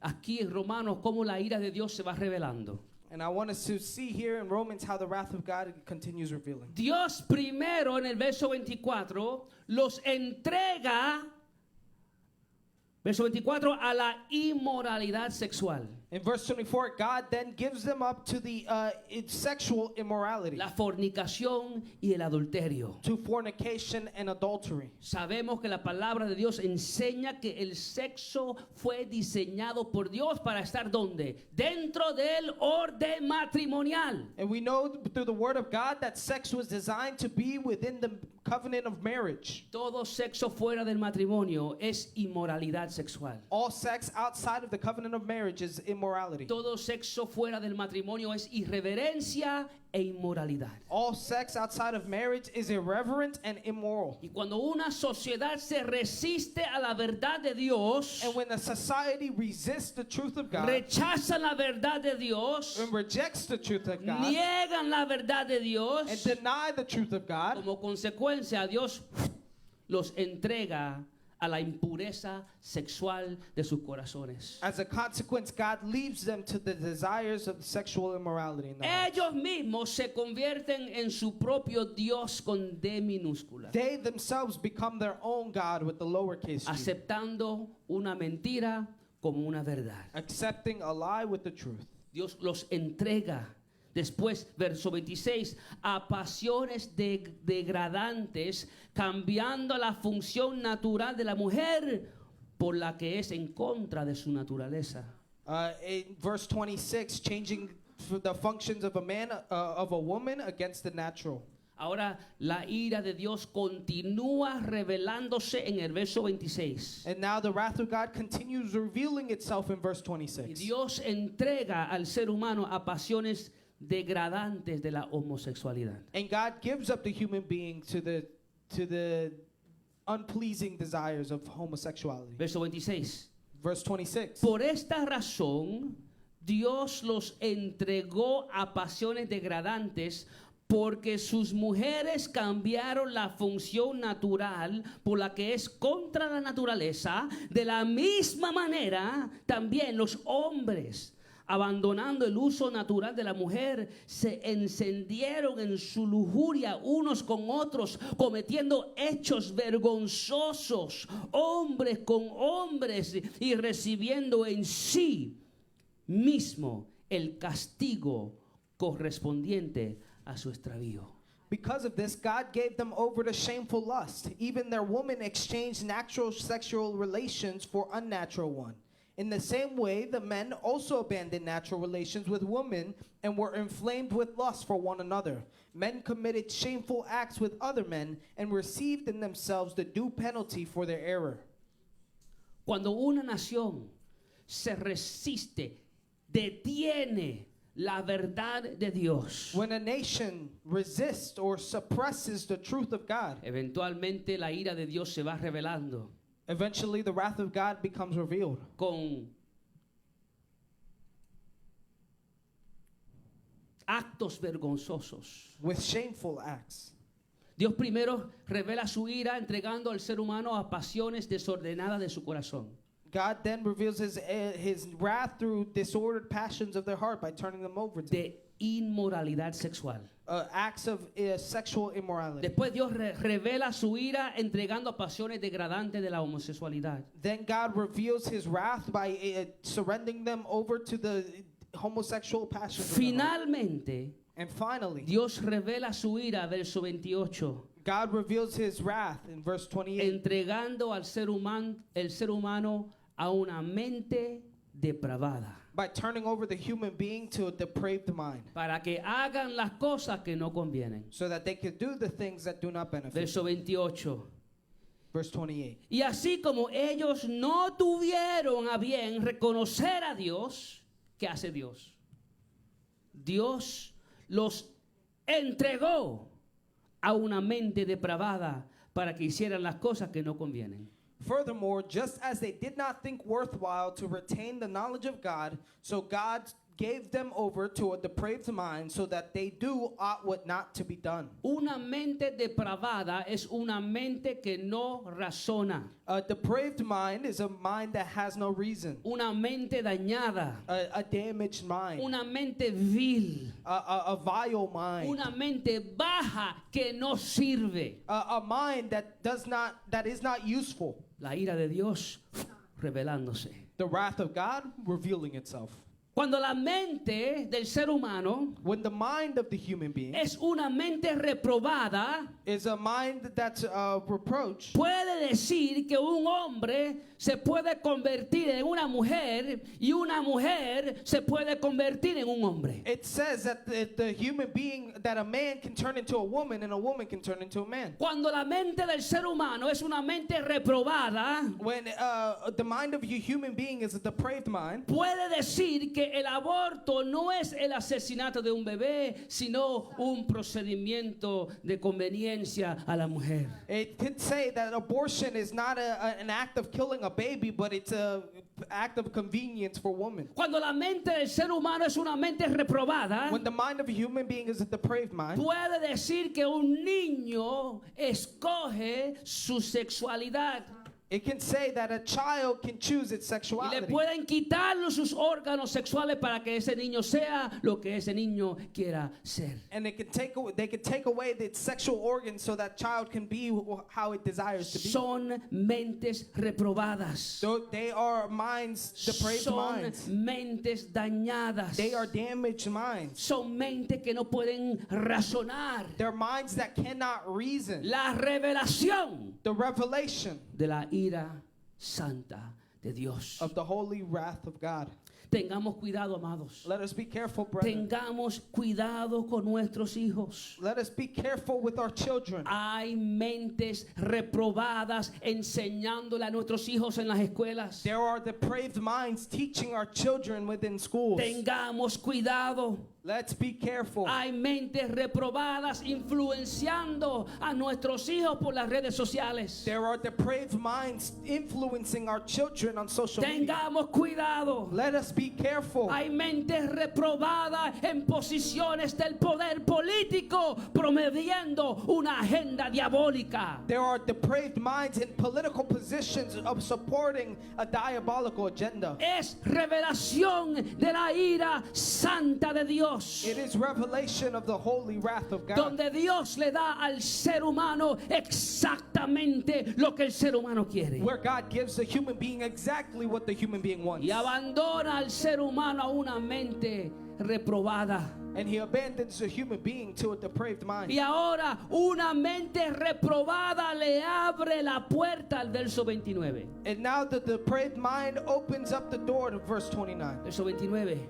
aquí en Romanos cómo la ira de Dios se va revelando. And I want us to see here in Romans how the wrath of God continues revealing. Dios primero en el verso 24 los entrega, verso 24, a la inmoralidad sexual, In verse 24, God then gives them up to the sexual immorality, la fornicación y el adulterio. to fornication and adultery. Sabemos que la palabra de Dios enseña que el sexo fue diseñado por Dios para estar ¿dónde? Dentro del orden matrimonial. And we know through the word of God that sex was designed to be within the covenant of marriage. Todo sexo fuera del matrimonio es inmoralidad sexual. All sex outside of the covenant of marriage is immorality. Todo sexo fuera del matrimonio es irreverencia e inmoralidad. All sex outside of marriage is irreverent and immoral. Y cuando una sociedad se resiste a la verdad de Dios, And when a society resists the truth of God rechazan la verdad de Dios, and rejects the truth of God niegan la verdad de Dios, and deny the truth of God, como consecuencia Dios los entrega a la impureza sexual de sus corazones. as a consequence, God leaves them to the desires of sexual immorality in their hearts. Ellos mismos se convierten en su propio Dios con D minúscula, They themselves become their own God with the lowercase g, aceptando una mentira como una verdad. accepting a lie with the truth. Dios los entrega. Después, verso 26, a pasiones degradantes, cambiando la función natural de la mujer por la que es en contra de su naturaleza. In verse 26, changing the functions of a man, of a woman against the natural. Ahora, la ira de Dios continúa revelándose en el verso 26. And now the wrath of God continues revealing itself in verse Y 26. Dios entrega al ser humano a pasiones degradantes de la homosexualidad. And God gives up the human being to the unpleasing desires of homosexuality. Verso 26. Verse 26. Por esta razón, Dios los entregó a pasiones degradantes porque sus mujeres cambiaron la función natural por la que es contra la naturaleza. De la misma manera, también los hombres abandonando el uso natural de la mujer, se encendieron en su lujuria unos con otros, cometiendo hechos vergonzosos, hombres con hombres, y recibiendo en sí mismo el castigo correspondiente a su extravío. Because of this, God gave them over to shameful lust. Even their women exchanged natural sexual relations for unnatural one. In the same way, the men also abandoned natural relations with women and were inflamed with lust for one another. Men committed shameful acts with other men and received in themselves the due penalty for their error. Cuando una nación se resiste, detiene la verdad de Dios, When a nation resists or suppresses the truth of God, eventualmente la ira de Dios se va revelando eventually the wrath of God becomes revealed con actos vergonzosos. with shameful acts. Dios primero revela su ira entregando al ser humano a pasiones desordenadas de su corazón. God then reveals his wrath through disordered passions of their heart by turning them over to De inmoralidad sexual. acts of sexual immorality. Después Dios revela su ira entregando a pasiones degradantes de la homosexualidad. Then God reveals his wrath by surrendering them over to the homosexual passions of their heart. Finalmente, And finally, Dios revela su ira, verso 28, God reveals his wrath in verse 28 entregando al el ser humano a una mente depravada, by turning over the human being to a depraved mind para que hagan las cosas que no convienen. so that they could do the things that do not benefit. Verso 28. Verse 28. Y así como ellos no tuvieron a bien reconocer a Dios, ¿qué hace Dios? Dios los entregó a una mente depravada para que hicieran las cosas que no convienen. Furthermore, just as they did not think worthwhile to retain the knowledge of God, so God gave them over to a depraved mind so that they do what not to be done. Una mente depravada es una mente que no razona, A depraved mind is a mind that has no reason. una mente dañada, A damaged mind. una mente vil, A vile mind. una mente baja que no sirve. A mind that is not useful. La ira de Dios revelándose. The wrath of God revealing itself. Cuando la mente del ser humano When the mind of the human being es una mente reprobada, is a mind that's reproach, puede decir que un hombre se puede convertir en una mujer y una mujer se puede convertir en un hombre. it says that the human being, that a man can turn into a woman and a woman can turn into a man. Cuando la mente del ser humano es una mente reprobada, When the mind of a human being is a depraved mind, puede decir que el aborto no es el asesinato de un bebé, sino un procedimiento de conveniencia a la mujer. it could say that abortion is not an act of killing a baby, but it's a act of convenience for women. Cuando la mente del ser humano es una mente reprobada, When the mind of a human being is a depraved mind, puede decir que un niño escoge su sexualidad it can say that a child can choose its y le sexuality. pueden quitar sus órganos sexuales para que ese niño sea lo que ese niño quiera ser. And they can take away its sexual organs so that child can be how it desires to be. Son mentes reprobadas. So they are minds, depraved Son minds. mentes dañadas. They are damaged minds. Son mentes que no pueden razonar. They're minds that cannot reason. La revelación The revelation de la ira santa de Dios. of the holy wrath of God. Tengamos cuidado, amados. Let us be careful, brethren. Tengamos cuidado con nuestros hijos. Let us be careful with our children. Hay mentes reprobadas enseñándole a nuestros hijos en las escuelas. There are depraved minds teaching our children within schools. Tengamos cuidado. Let's be careful. Hay mentes reprobadas influenciando a nuestros hijos por las redes sociales. There are depraved minds influencing our children on social media. Tengamos cuidado. Let us be careful. Hay mentes reprobadas en posiciones del poder político promoviendo una agenda diabólica. There are depraved minds in political positions of supporting a diabolical agenda. Es revelación de la ira santa de Dios. It is revelation of the holy wrath of God. Donde Dios le da al ser humano exactamente lo que el ser humano quiere. Where God gives the human being exactly what the human being wants. Y abandona al ser humano a una mente reprobada. And he abandons the human being to a depraved mind. Y ahora una mente reprobada le abre la puerta al verso 29. And now the depraved mind opens up the door to verse 29. Verso 29.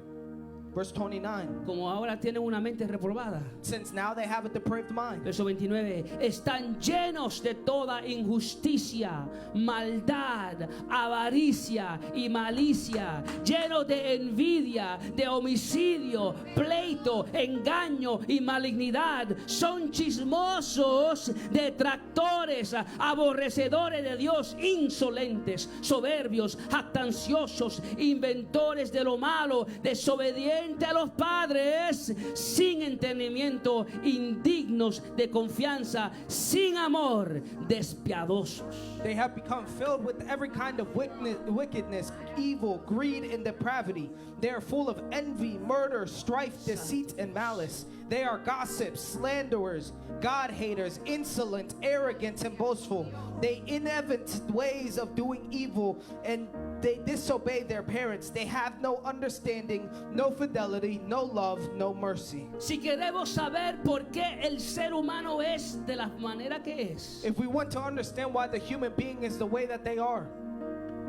Verse 29. Como ahora tienen una mente reprobada. Since now they have a depraved mind. Verso 29. Están llenos de toda injusticia, maldad, avaricia y malicia. Llenos de envidia, de homicidio, pleito, engaño y malignidad. Son chismosos, detractores, aborrecedores de Dios, insolentes, soberbios, jactanciosos, inventores de lo malo, desobedientes a los padres, sin entendimiento, indignos de confianza, sin amor, despiadosos. They have become filled with every kind of wickedness, evil, greed, and depravity. They are full of envy, murder, strife, deceit, and malice. They are gossips, slanderers, God haters, insolent, arrogant, and boastful. They invent ways of doing evil, and they disobey their parents. They have no understanding, no fidelity, no love, no mercy. Si queremos saber por qué el ser humano es de la manera que es, If we want to understand why the human being is the way that they are,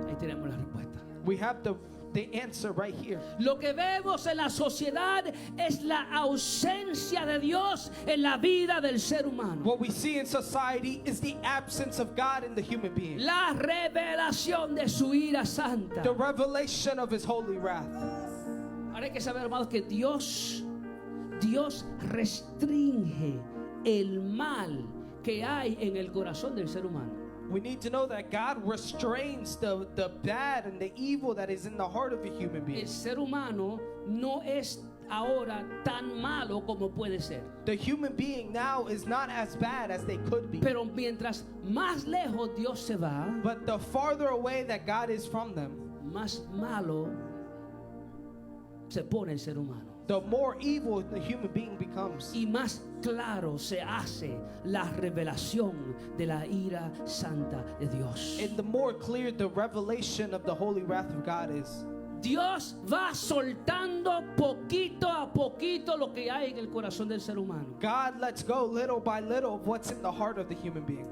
ahí tenemos la respuesta. we have the answer right here. Lo que vemos en la sociedad es la ausencia de Dios en la vida del ser humano. What we see in society is the absence of God in the human being. La revelación de su ira santa. The revelation of his holy wrath. Ahora hay que saber, hermanos, que Dios restringe el mal que hay en el corazón del ser humano. We need to know that God restrains the bad and the evil that is in the heart of a human being. El ser humano no es ahora tan malo como puede ser. The human being now is not as bad as they could be. Pero mientras más lejos Dios se va, But the farther away that God is from them, más malo se pone el ser humano. the more evil the human being becomes. Y más claro se hace la revelación de la ira santa de Dios. And the more clear the revelation of the holy wrath of God is. Dios va soltando poquito a poquito lo que hay en el corazón del ser humano. God lets go little by little of what's in the heart of the human being.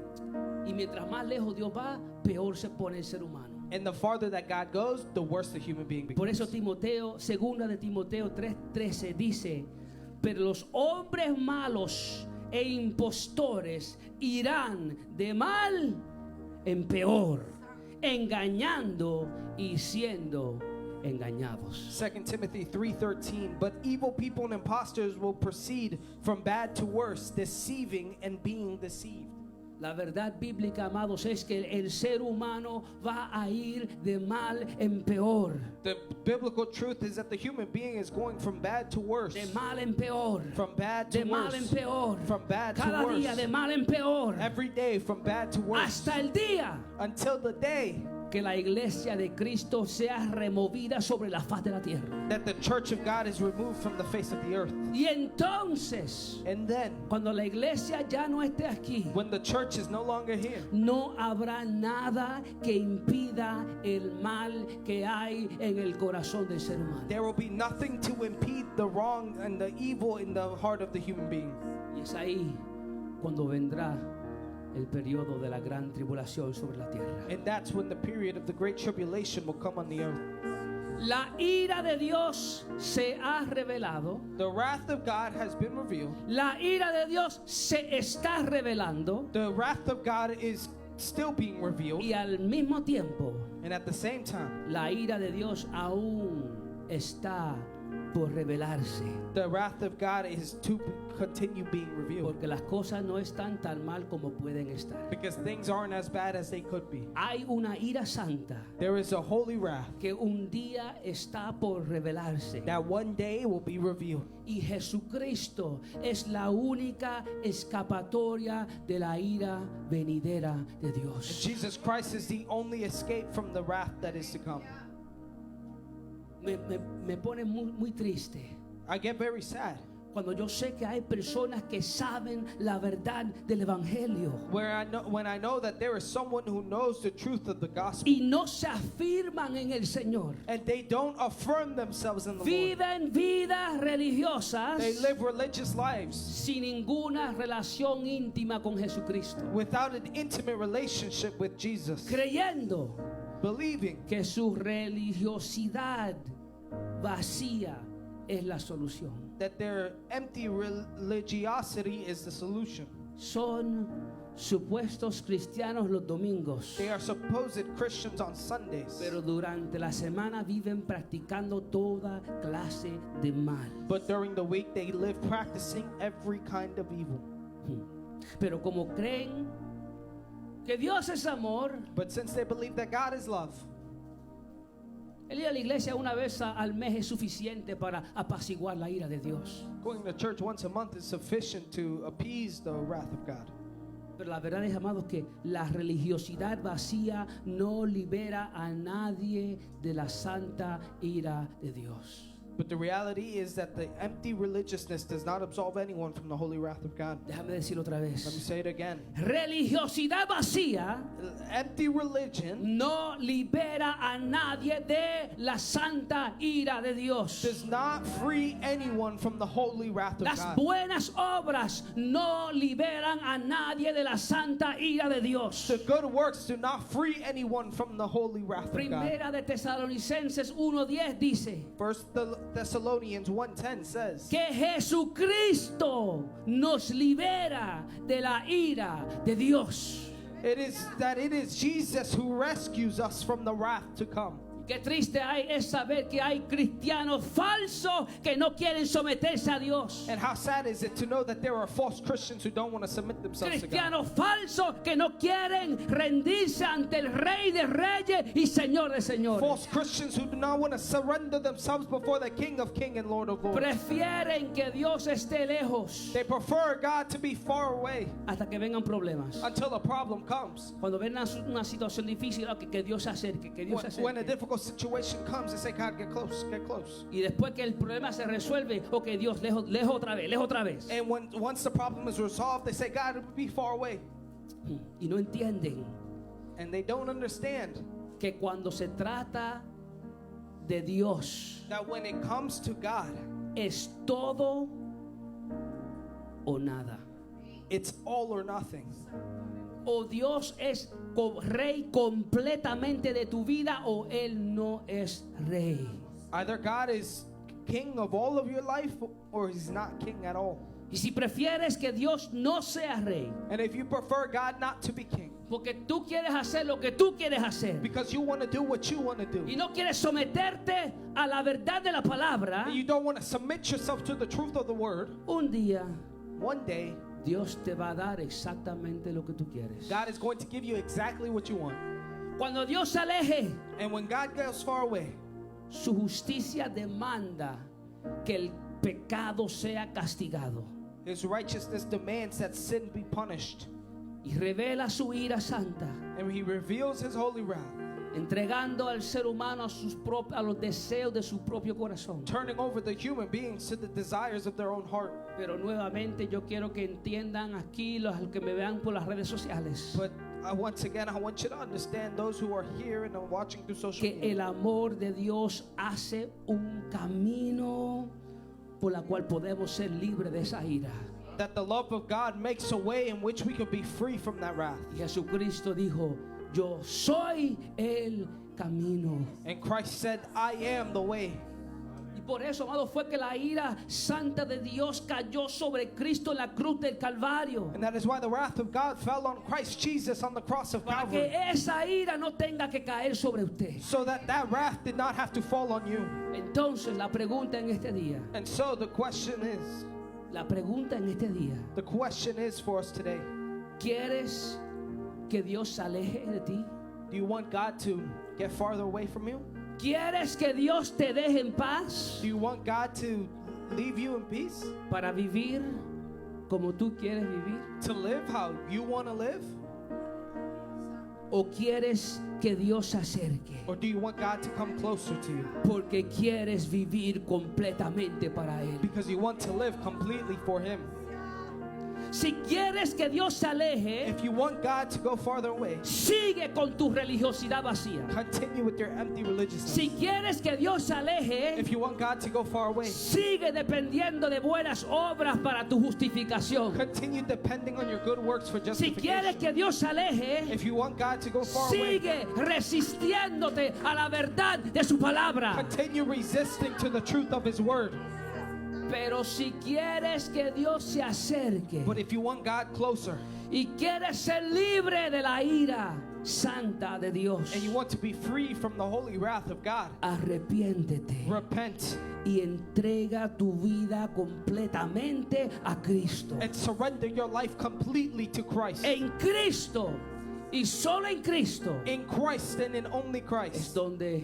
Y mientras más lejos Dios va, peor se pone el ser humano. And the farther that God goes, the worse the human being Por becomes. eso segunda de Timoteo 3:13 dice, pero los hombres malos e impostores irán de mal en peor, engañando y siendo engañados. 2 Timothy 3:13, but evil people and impostors will proceed from bad to worse, deceiving and being deceived. La verdad bíblica, amados, es que el ser humano va a ir de mal en peor. The biblical truth is that the human being is going from bad to worse. De mal en peor. From bad to De mal en worse. peor. From bad to Cada día worse. de mal en peor. Every day from bad to worse. Hasta el día Until the day que la iglesia de Cristo sea removida sobre la faz de la tierra. that the church of God is removed from the face of the earth. Y entonces, And then, cuando la iglesia ya no esté aquí, when the church is no longer here, no habrá nada que impida el mal que hay en el corazón del ser humano. there will be nothing to impede the wrong and the evil in the heart of the human being. Y es ahí cuando vendrá el periodo de la gran tribulación sobre la tierra. And that's when the period of the great tribulation will come on the earth. La ira de Dios se ha revelado. The wrath of God has been revealed. La ira de Dios se está revelando. The wrath of God is still being revealed. Y al mismo tiempo, And at the same time, la ira de Dios aún está por revelarse. The wrath of God is to continue being revealed. Porque las cosas no están tan mal como pueden estar. Because things aren't as bad as they could be. Hay una ira santa There is a holy wrath que un día está por revelarse. that one day will be revealed. Y Jesucristo es la única escapatoria de la ira venidera de And Dios. Jesus Christ is the only escape from the wrath that is to come. Me pone muy triste I get very sad cuando yo sé que hay personas que saben la verdad del Evangelio when I know that there is someone who knows the truth of the gospel y no se afirman en el Señor. and they don't affirm themselves in the Lord. Viven vidas religiosas They live religious lives sin ninguna relación íntima con Jesucristo, without an intimate relationship with Jesus, creyendo believing que su religiosidad vacía es la solución. that their empty religiosity is the solution. Son supuestos cristianos los domingos, They are supposed Christians on Sundays, pero durante la semana viven practicando toda clase de mal. but during the week they live practicing every kind of evil. Pero como creen que Dios es amor, But since they believe that God is love, el ir a la iglesia una vez al mes es suficiente para apaciguar la ira de Dios. going to church once a month is sufficient to appease the wrath of God. Pero la verdad es, amados, que la religiosidad vacía no libera a nadie de la santa ira de Dios. But the reality is that the empty religiousness does not absolve anyone from the holy wrath of God. Déjame decirlo otra Let me vez. say it again. Religiosidad vacía Empty religion no libera a nadie de la santa ira de Dios. does not free anyone from the holy wrath of Las God. buenas obras no liberan a nadie de la santa ira de Dios. The good works do not free anyone from the holy wrath of God. Primera de Tesalonicenses 1:10 dice First Thessalonians 1:10 says que Jesucristo nos libera de la ira de Dios. it is Jesus who rescues us from the wrath to come. Qué triste es saber que hay cristianos falsos que no quieren someterse a Dios. And how sad is it to know that there are false Christians who don't want to submit themselves to God. Cristianos falsos que no quieren rendirse ante el Rey de Reyes y Señor de Señores. False Christians who do not want to surrender themselves before the King of Kings and Lord of Lords. Prefieren que Dios esté lejos They prefer God to be far away hasta que vengan problemas. until a problem comes. Cuando ven una situación difícil, que Dios se acerque, que Dios se When a acerque. difficult situation comes, they say, God, get close, get close. Y después que el problema se resuelve, Dios, lejos otra vez. And once the problem is resolved, they say, God, be far away. Y no entienden And they don't understand que cuando se trata de Dios, that when it comes to God, es todo o nada. it's all or nothing. O Dios es rey completamente de tu vida, o Él no es rey. Either God is king of all of your life or he's not king at all. Y si prefieres que Dios no sea rey, And if you prefer God not to be king porque tú quieres hacer lo que tú quieres hacer because you want to do what you want to do, y no quieres someterte a la verdad de la palabra, and you don't want to submit yourself to the truth of the word, un día one day Dios te va a dar exactamente lo que tú quieres. God is going to give you exactly what you want. Cuando Dios se aleje, And when God goes far away, su justicia demanda que el pecado sea castigado his righteousness demands that sin be punished. y revela su ira santa, And he reveals his holy wrath, entregando al ser humano a los deseos de su propio corazón. turning over the human beings to the desires of their own heart. Pero nuevamente yo quiero que entiendan aquí los que me vean por las redes sociales But once again, I want you to understand, those who are here and are watching through social que media, el amor de Dios hace un camino por la cual podemos ser libres de esa ira. that the love of God makes a way in which we could be free from that wrath. Y Jesucristo dijo, yo soy el camino. And Christ said, I am the way. Y Por eso, amado, fue que la ira santa de Dios cayó sobre Cristo en la cruz del Calvario. And that is why the wrath of God fell on Christ Jesus on the cross of Para que Calvary. esa ira no tenga que caer sobre usted. So that that wrath did not have to fall on you. Entonces, la pregunta en este día, And so the question is for us today, ¿quieres que Dios se aleje de ti? do you want God to get farther away from you? ¿Quieres que Dios te deje en paz Do you want God to leave you in peace? para vivir como tú quieres vivir? To live how you want to live? ¿O quieres que Dios se acerque Or do you want God to come closer to you? porque quieres vivir completamente para Él? Because you want to live completely for Him. Si quieres que Dios se aleje, If you want God to go farther away, sigue con tu religiosidad vacía. continue with your empty religiousness. Si quieres que Dios se aleje, If you want God to go far away, sigue dependiendo de buenas obras para tu justificación. continue depending on your good works for Si quieres justification. que Dios se aleje, If you want God to go far away, sigue resistiéndote a la verdad de su palabra. continue resisting to the truth of His word. Pero si quieres que Dios se acerque But if you want God closer y quieres ser libre de la ira santa de Dios, and you want to be free from the holy wrath of God, arrepiéntete repent y entrega tu vida completamente a Cristo. and surrender your life completely to Christ. En Cristo y solo en Cristo In Christ and in only es Christ donde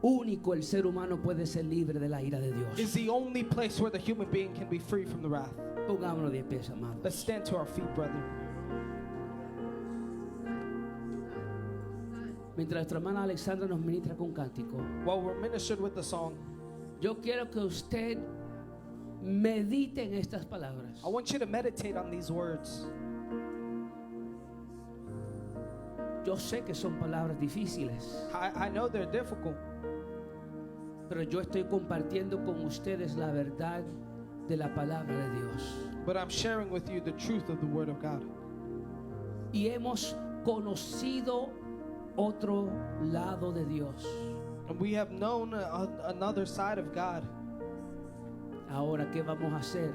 único el ser humano puede ser libre de la ira de Dios. is the only place where the human being can be free from the wrath. Pongámonos de pies, amados. Let's stand to our feet, brethren. Mientras nuestra hermana Alexandra nos ministra con cántico, While we're ministered with the song, yo quiero que usted medite en estas palabras. I want you to meditate on these words. Yo sé que son palabras difíciles, I know they're difficult, pero yo estoy compartiendo con ustedes la verdad de la palabra de Dios. but I'm sharing with you the truth of the Word of God. Y hemos conocido otro lado de Dios. And we have known another side of God. Ahora, ¿qué vamos a hacer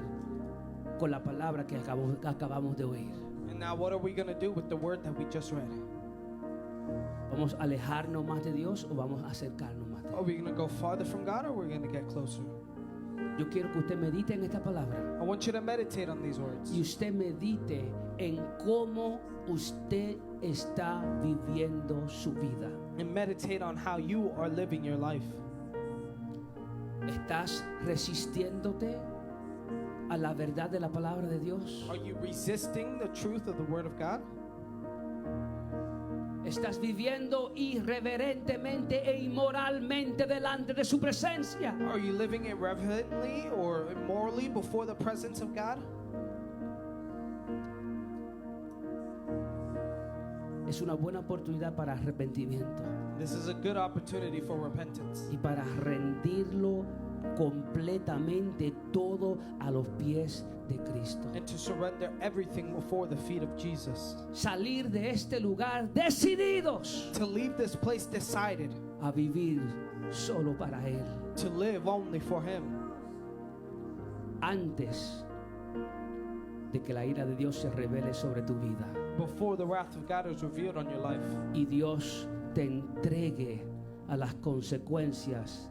con la palabra que acabamos de oír? And now what are we going to do with the word that we just read? ¿Vamos a alejarnos más de Dios o vamos a acercarnos más de Are Él? we going to go farther from God or are we going to get closer? Yo quiero que usted medite en esta palabra I want you to meditate on these words. y usted medite en cómo usted está viviendo su vida. And meditate on how you are living your life. ¿Estás resistiéndote a la verdad de la palabra de Dios? Are you resisting the truth of the Word of God? ¿Estás viviendo irreverentemente e inmoralmente delante de su presencia? Are you living irreverently or immorally before the presence of God? Es una buena oportunidad para arrepentimiento This is a good opportunity for repentance y para rendirlo completamente todo a los pies de Cristo. and to surrender everything before the feet of Jesus. Salir de este lugar decididos To leave this place decided a vivir solo para Él. to live only for Him Antes de que la ira de Dios se revele sobre tu vida before the wrath of God is revealed on your life y Dios te entregue a las consecuencias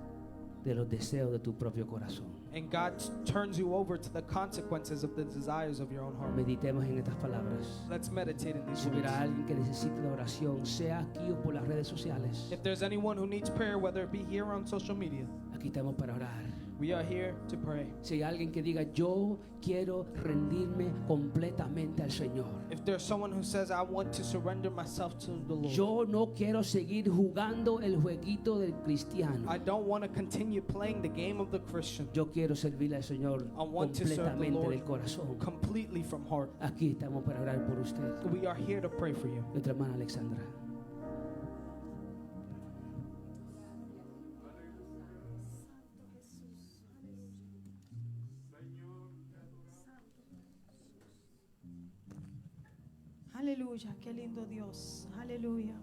de los deseos de tu propio corazón. and God turns you over to the consequences of the desires of your own heart. Meditemos en estas palabras. Let's meditate in these Si hubiera words. alguien que necesite de oración, sea aquí o por las redes sociales, If there's anyone who needs prayer, whether it be here or on social media, aquí estamos para orar. we are here to pray. Si hay alguien que diga, yo quiero rendirme completamente al Señor. If there's someone who says, I want to surrender myself to the Lord, Yo no quiero seguir jugando el jueguito del cristiano. I don't want to continue playing the game of the Christian. Yo quiero servirle al Señor I want to serve the completamente Lord del corazón. completely from heart. Aquí estamos para orar por usted. We are here to pray for you. Nuestra hermana Alexandra. Aleluya, qué lindo Dios. Aleluya.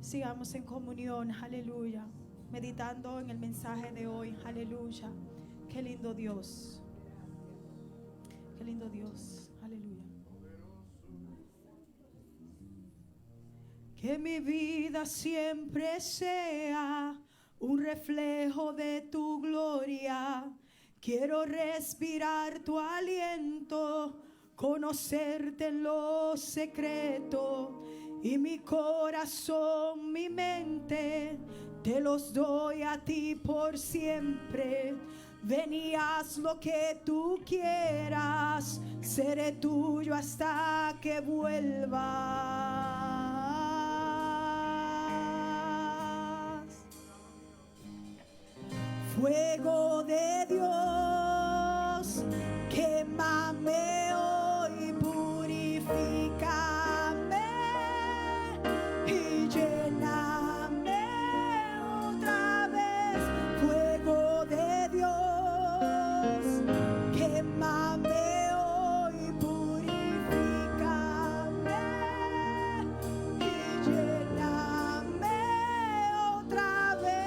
Sigamos en comunión. Aleluya. meditando en el mensaje de hoy. Aleluya. Qué lindo Dios. Qué lindo Dios. Aleluya. Que mi vida siempre sea un reflejo de tu gloria. Quiero respirar tu aliento, conocerte en lo secreto, y mi corazón, mi mente, te los doy a ti por siempre. Ven y haz lo que tú quieras, seré tuyo hasta que vuelvas. Fuego de Dios, quémame hoy, purifícame y lléname otra vez. Fuego de Dios, quémame hoy, purifícame y lléname otra vez.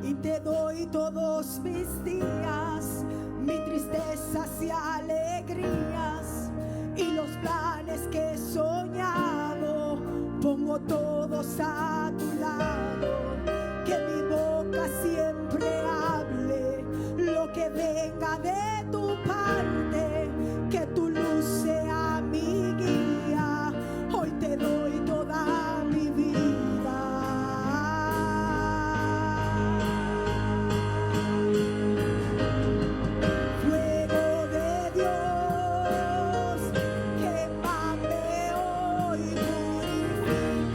Y te doy todos mis días, mis tristezas y alegrías, y los planes que he soñado, pongo todos a tu lado. Que mi boca siempre hable lo que venga de tu parte, que tu luz sea mi guía. Hoy te doy toda mi vida. Fuego de Dios, quémame hoy, purifícame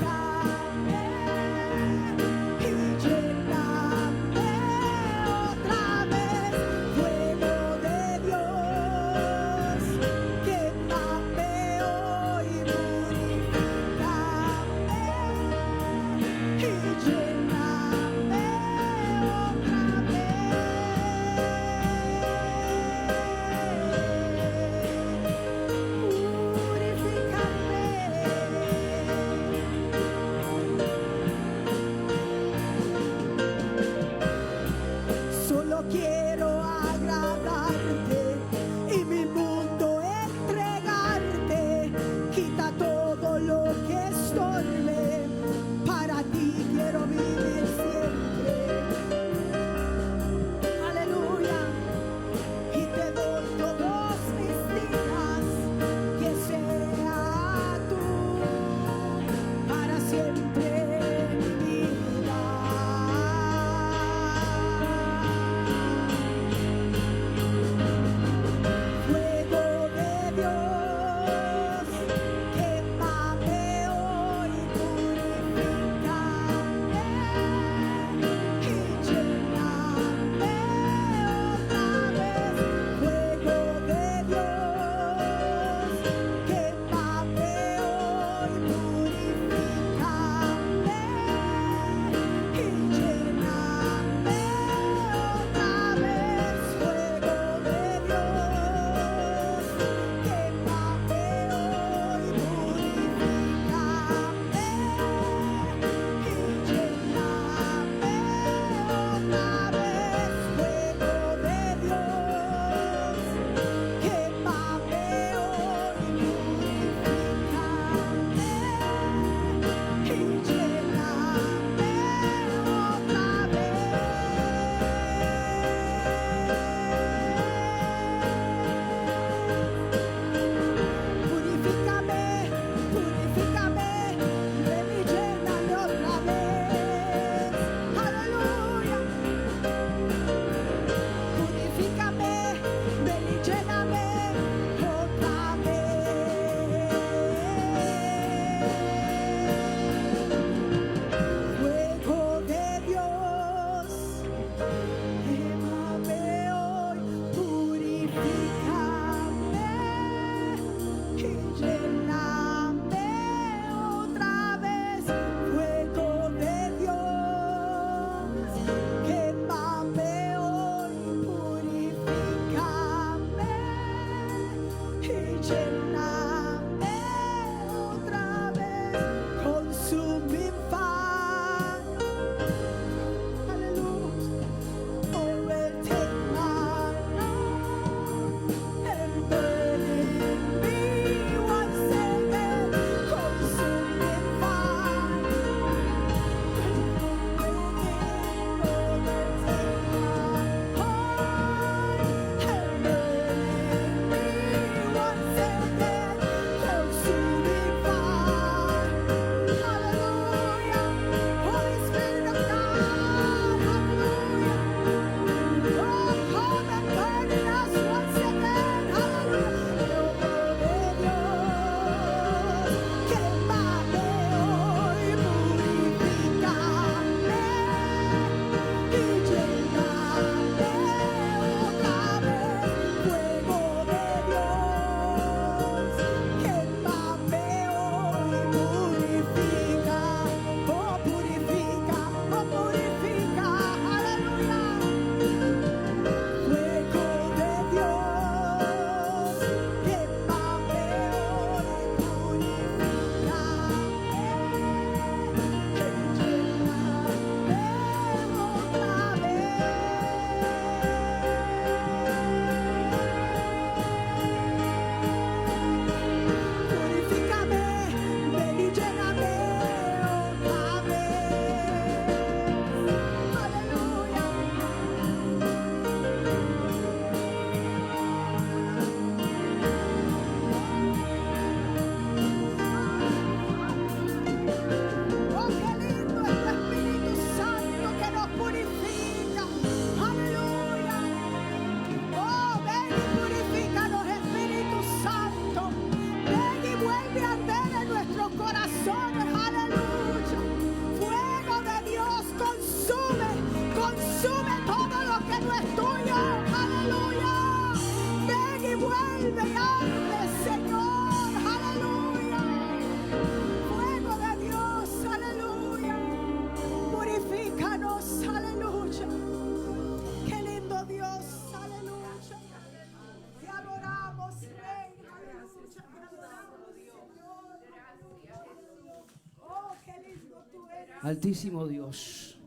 Altísimo Dios,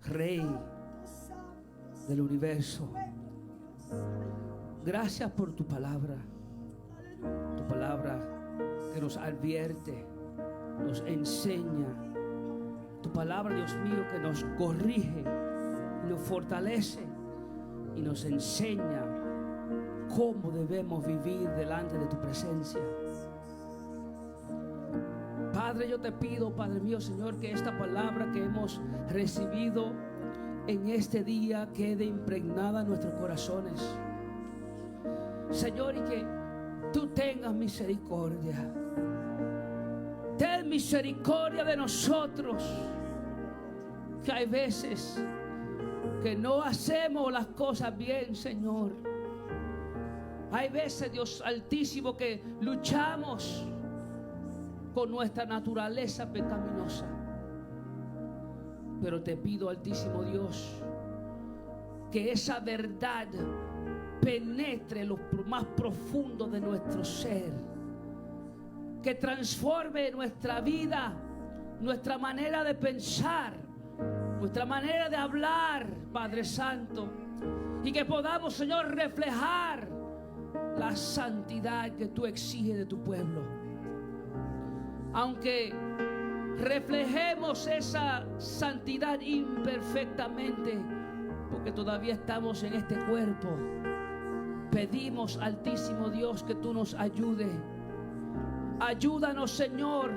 Rey del universo, gracias por tu palabra que nos advierte, nos enseña, tu palabra, Dios mío, que nos corrige, nos fortalece y nos enseña cómo debemos vivir delante de tu presencia. Padre, yo te pido, Padre mío, Señor, que esta palabra que hemos recibido en este día quede impregnada en nuestros corazones, Señor, y que tú tengas misericordia. Ten misericordia de nosotros, que hay veces que no hacemos las cosas bien, Señor. Hay veces, Dios Altísimo, que luchamos con nuestra naturaleza pecaminosa. Pero te pido, Altísimo Dios, que esa verdad penetre lo más profundo de nuestro ser, que transforme nuestra vida, nuestra manera de pensar, nuestra manera de hablar, Padre Santo, y que podamos, Señor, reflejar la santidad que tú exiges de tu pueblo. Aunque reflejemos esa santidad imperfectamente, porque todavía estamos en este cuerpo, pedimos, Altísimo Dios, que tú nos ayudes. Ayúdanos, Señor.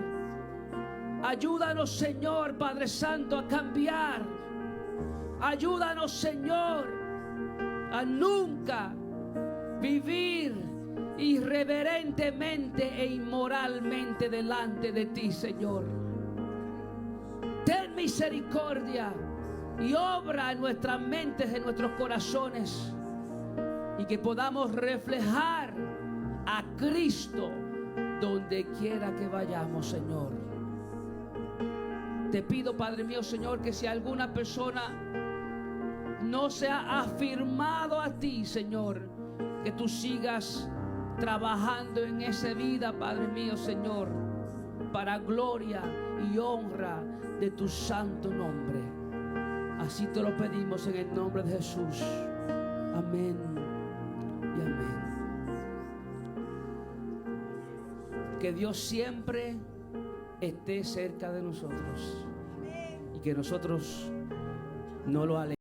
Ayúdanos, Señor, Padre Santo, a cambiar. Ayúdanos, Señor, a nunca vivir irreverentemente e inmoralmente delante de ti, Señor. Ten misericordia y obra en nuestras mentes, en nuestros corazones, y que podamos reflejar a Cristo donde quiera que vayamos, Señor. Te pido, Padre mío, Señor, que si alguna persona no se ha afirmado a ti, Señor, que tú sigas trabajando en esa vida, Padre mío, Señor, para gloria y honra de tu santo nombre. Así te lo pedimos en el nombre de Jesús. Amén y amén. Que Dios siempre esté cerca de nosotros y que nosotros no lo alejemos.